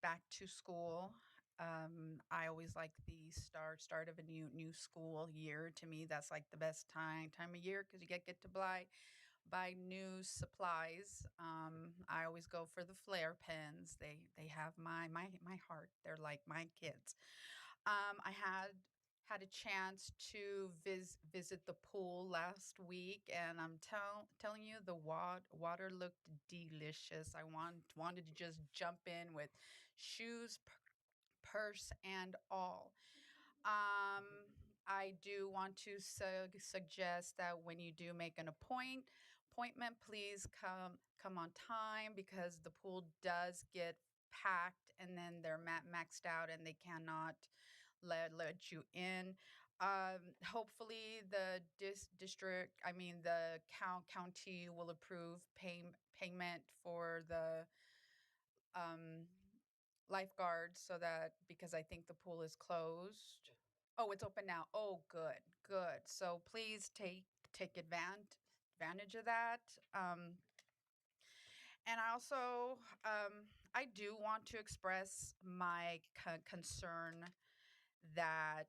back to school. I always like the start of a new school year. To me, that's like the best time of year because you get to buy new supplies. I always go for the flare pens. They have my heart. They're like my kids. I had a chance to visit the pool last week, and I'm telling you, the water looked delicious. I wanted to just jump in with shoes, purse, and all. Um, I do want to suggest that when you do make an appointment, please come on time because the pool does get packed and then they're maxed out and they cannot let you in. Hopefully, the county will approve payment for the um, lifeguards so that because I think the pool is closed. Oh, it's open now. Oh, good. So please take advantage of that. And I also I do want to express my concern that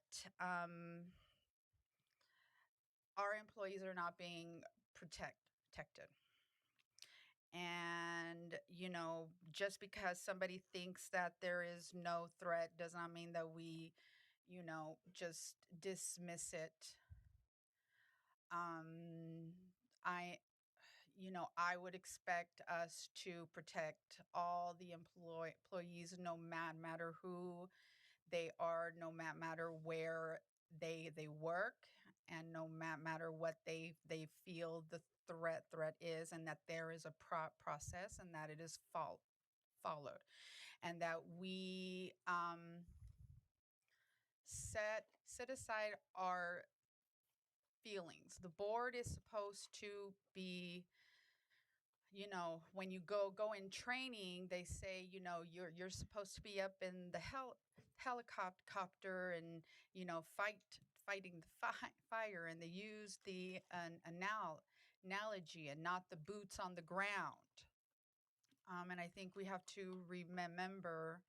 our employees are not being protected. And, just because somebody thinks that there is no threat does not mean that we, just dismiss it. Um, I, I would expect us to protect all the employees, no matter who they are, no matter where they work, and no matter what they feel the threat is, and that there is a process and that it is followed, and that we set aside our feelings. The board is supposed to be, when you go in training, they say, you're supposed to be up in the helicopter and, fighting the fire, and they use the analogy and not the boots on the ground. And I think we have to remember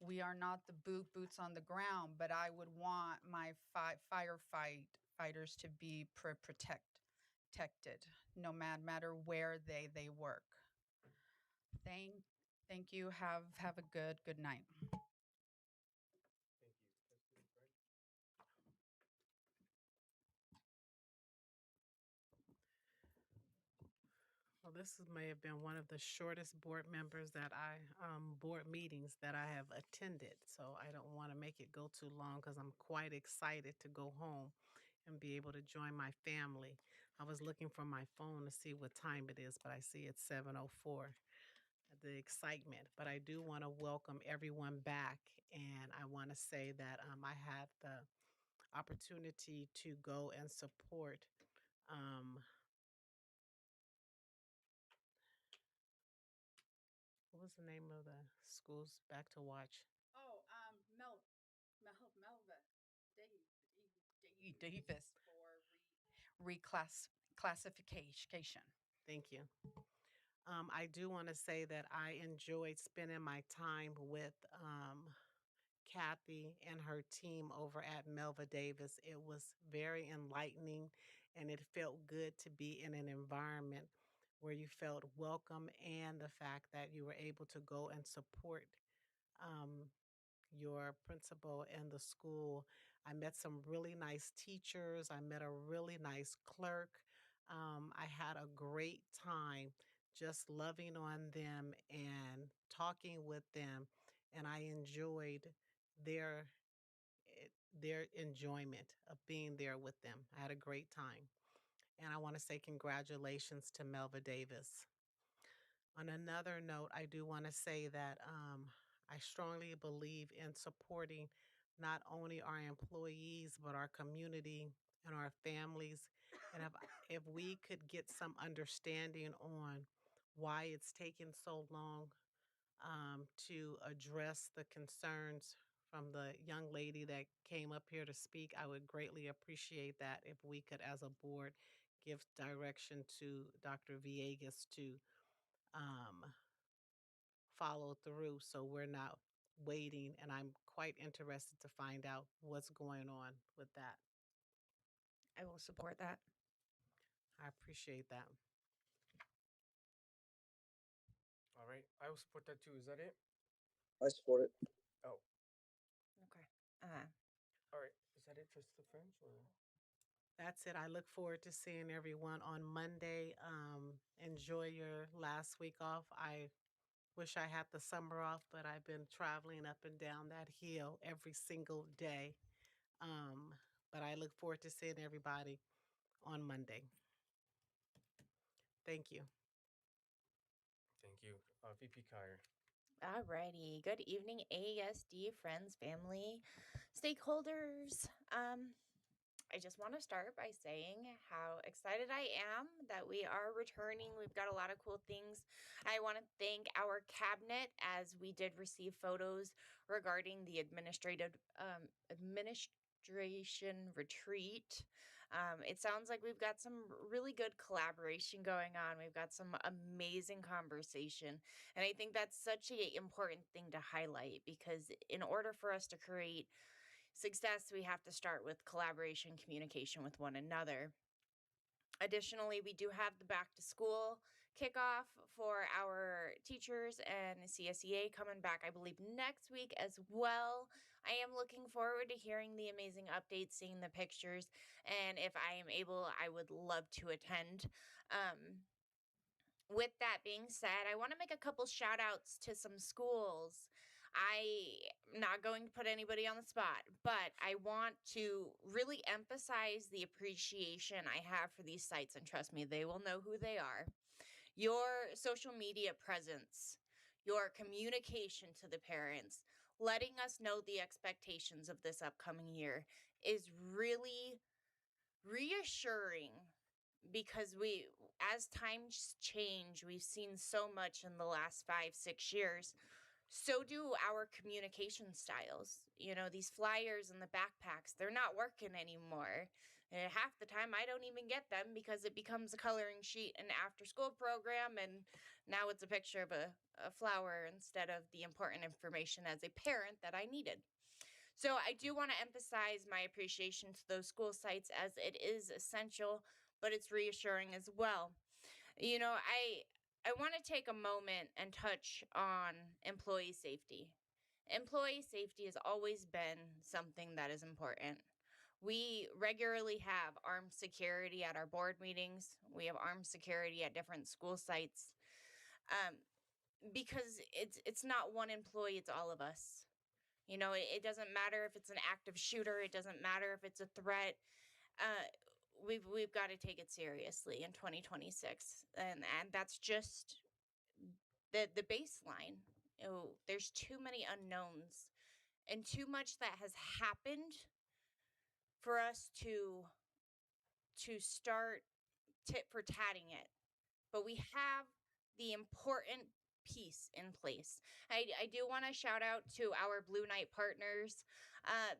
we are not the boots on the ground, but I would want my firefighters to be protected no matter where they work. Thank you. Have a good night. Thank you, Trustee Frank. Well, may have been one of the shortest board board meetings that I have attended. So I don't want to make it go too long because I'm quite excited to go home and be able to join my family. I was looking for my phone to see what time it is, but I see it's 7:04. The excitement, but I do want to welcome everyone back, and I want to say that I had the opportunity to go and support. What was the name of the schools back to watch? Oh, Melva Davis for reclassification. Thank you. I do want to say that I enjoyed spending my time with Kathy and her team over at Melva Davis. It was very enlightening and it felt good to be in an environment where you felt welcome and the fact that you were able to go and support um, your principal and the school. I met some really nice teachers. I met a really nice clerk. I had a great time just loving on them and talking with them, and I enjoyed their their enjoyment of being there with them. I had a great time, and I want to say congratulations to Melva Davis. On another note, I do want to say that I strongly believe in supporting not only our employees, but our community and our families. And if we could get some understanding on why it's taken so long to address the concerns from the young lady that came up here to speak, I would greatly appreciate that if we could, as a board, give direction to Dr. Villegas to um, follow through so we're not waiting. And I'm quite interested to find out what's going on with that. I will support that. I appreciate that. All right. I will support that too. Is that it? I support it. Oh, Okay. all right. Is that it, Trustee French? Or That's it. I look forward to seeing everyone on Monday. Enjoy your last week off. I wish I had the summer off, but I've been traveling up and down that hill every single day. But I look forward to seeing everybody on Monday. Thank you. thank you, VP Kyer. Alrighty. Good evening, AESD friends, family, stakeholders. I just want to start by saying how excited I am that we are returning. We've got a lot of cool things. I want to thank our cabinet as we did receive photos regarding the administration retreat. It sounds like we've got some really good collaboration going on. We've got some amazing conversation. And I think that's such an important thing to highlight because in order for us to create success, we have to start with collaboration, communication with one another. Additionally, we do have the back to school kickoff for our teachers and CSEA coming back, I believe, next week as well. I am looking forward to hearing the amazing updates, seeing the pictures, and if I am able, I would love to attend. With that being said, I want to make a couple shout outs to some schools. I'm not going to put anybody on the spot, but I want to really emphasize the appreciation I have for these sites. And trust me, they will know who they are. Your social media presence, your communication to the parents, letting us know the expectations of this upcoming year is really reassuring because as times change, we've seen so much in the last 5-6 years. So do our communication styles. You know, these flyers and the backpacks, they're not working anymore. And half the time I don't even get them because it becomes a coloring sheet and after school program, and now it's a picture of a flower instead of the important information as a parent that I needed. So I do want to emphasize my appreciation to those school sites as it is essential, but it's reassuring as well. You know, I want to take a moment and touch on employee safety. Employee safety has always been something that is important. We regularly have armed security at our board meetings. We have armed security at different school sites. Um, because it's not one employee, it's all of us. You know, it doesn't matter if it's an active shooter, it doesn't matter if it's a threat. Uh, we've got to take it seriously in 2026, and that's just the baseline. You know, there's too many unknowns and too much that has happened for us to start tit for tatting it. But we have the important piece in place. I do want to shout out to our Blue Knight partners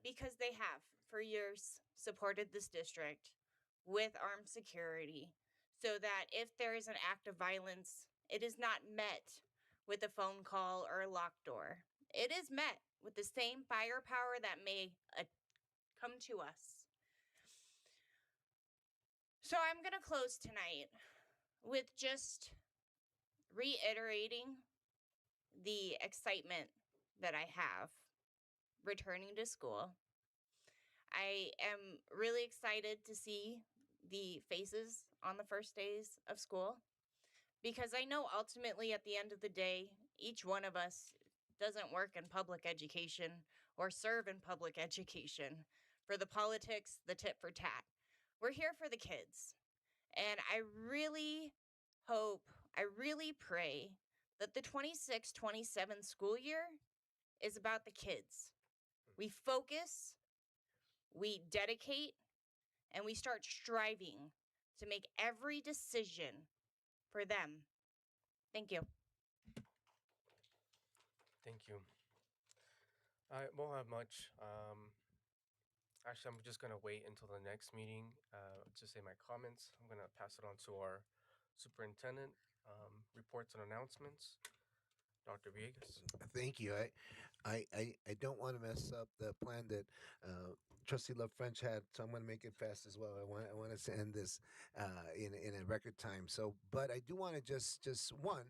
because they have for years supported this district with armed security so that if there is an act of violence it is not met with a phone call or a locked door. It is met with the same firepower that may come to us. So I'm going to close tonight with just reiterating the excitement that I have returning to school. I am really excited to see the faces on the first days of school, because I know ultimately at the end of the day, each one of us doesn't work in public education or serve in public education for the politics, the tit for tat. We're here for the kids. And I really hope, I really pray that the 26-27 school year is about the kids. We focus, we dedicate, and we start striving to make every decision for them. Thank you. Thank you. I won't have much. Actually, I'm just gonna wait until the next meeting to say my comments. I'm gonna pass it on to our superintendent. Reports and announcements. Dr. Villegas. Thank you. I don't want to mess up the plan that Trustee Love French had, so I'm going to make it fast as well. I want us to end this in a record time. So, but I do want to just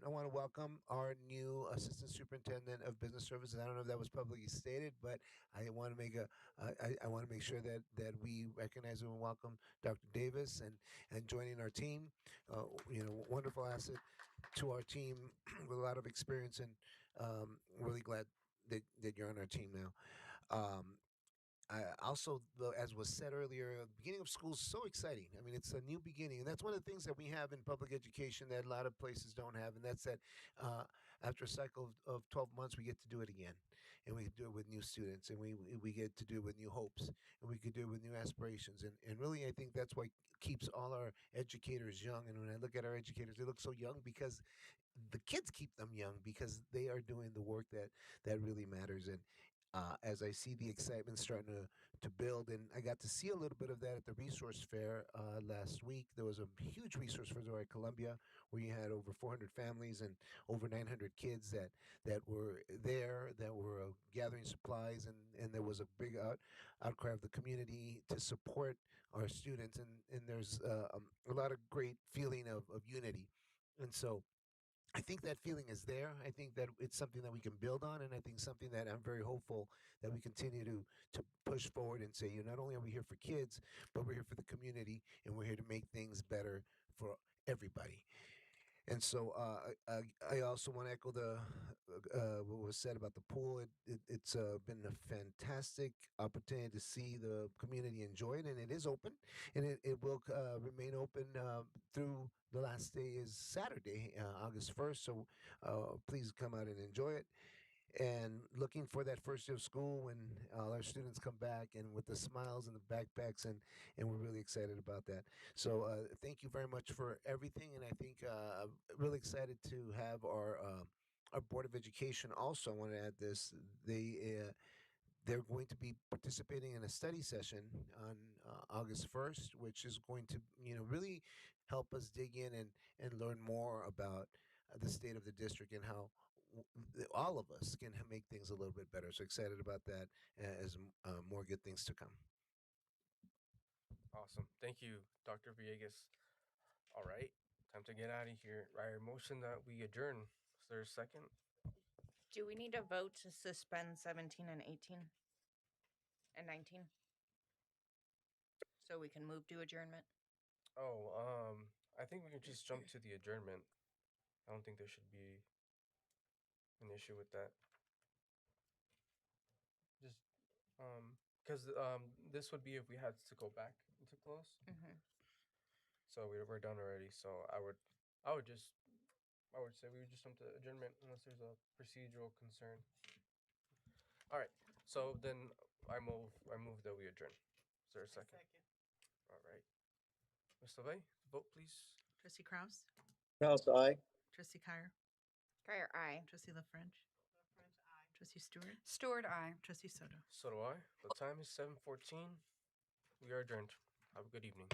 I want to welcome our new Assistant Superintendent of Business Services. I don't know if that was publicly stated, but I want to make I want to make sure that we recognize and welcome Dr. Davis and joining our team. Wonderful asset to our team with a lot of experience, and really glad that you're on our team now. I also, as was said earlier, the beginning of school is so exciting. I mean, it's a new beginning, and that's one of the things that we have in public education that a lot of places don't have, and that's that after a cycle of 12 months, we get to do it again, and we can do it with new students, and we get to do it with new hopes, and we could do it with new aspirations, and really, I think that's what keeps all our educators young. And when I look at our educators, they look so young because the kids keep them young, because they are doing the work that really matters. And as I see the excitement starting to build, and I got to see a little bit of that at the resource fair last week. There was a huge resource fair at Columbia where you had over 400 families and over 900 kids that were there, that were gathering supplies, and there was a big outcry of the community to support our students, and there's a lot of great feeling of unity. And so I think that feeling is there. I think that it's something that we can build on, and I think something that I'm very hopeful that we continue to push forward and say, not only are we here for kids, but we're here for the community, and we're here to make things better for everybody. And so I also want to echo what was said about the pool. It's been a fantastic opportunity to see the community enjoy it, and it is open, and it will remain open through the last day is Saturday, August 1st. So please come out and enjoy it. And looking for that first day of school when all our students come back and with the smiles and the backpacks, and we're really excited about that. So thank you very much for everything, and I think I'm really excited to have our Board of Education also. I want to add this. They're going to be participating in a study session on August 1st, which is going to really help us dig in and learn more about the state of the district and how all of us can make things a little bit better. So excited about that as more good things to come. Awesome. Thank you, Dr. Villegas. All right, time to get out of here. I motion that we adjourn. Is there a second? Do we need a vote to suspend 17 and 18 and 19? So we can move to adjournment? Oh, I think we can just jump to the adjournment. I don't think there should be an issue with that. Just because this would be if we had to go back into close. Mm-hmm. So we're done already. So I would say we would just jump to adjournment unless there's a procedural concern. All right. So then I move that we adjourn. Is there a second? All right. Ms. LeVay, vote please. Trustee Kraus, Kraus, aye. Trustee Kyer, Crier, aye. Trustee La French, Trustee Stewart, Stewart, aye. Trustee Soto. So do I. The time is 7:14. We are adjourned. Have a good evening.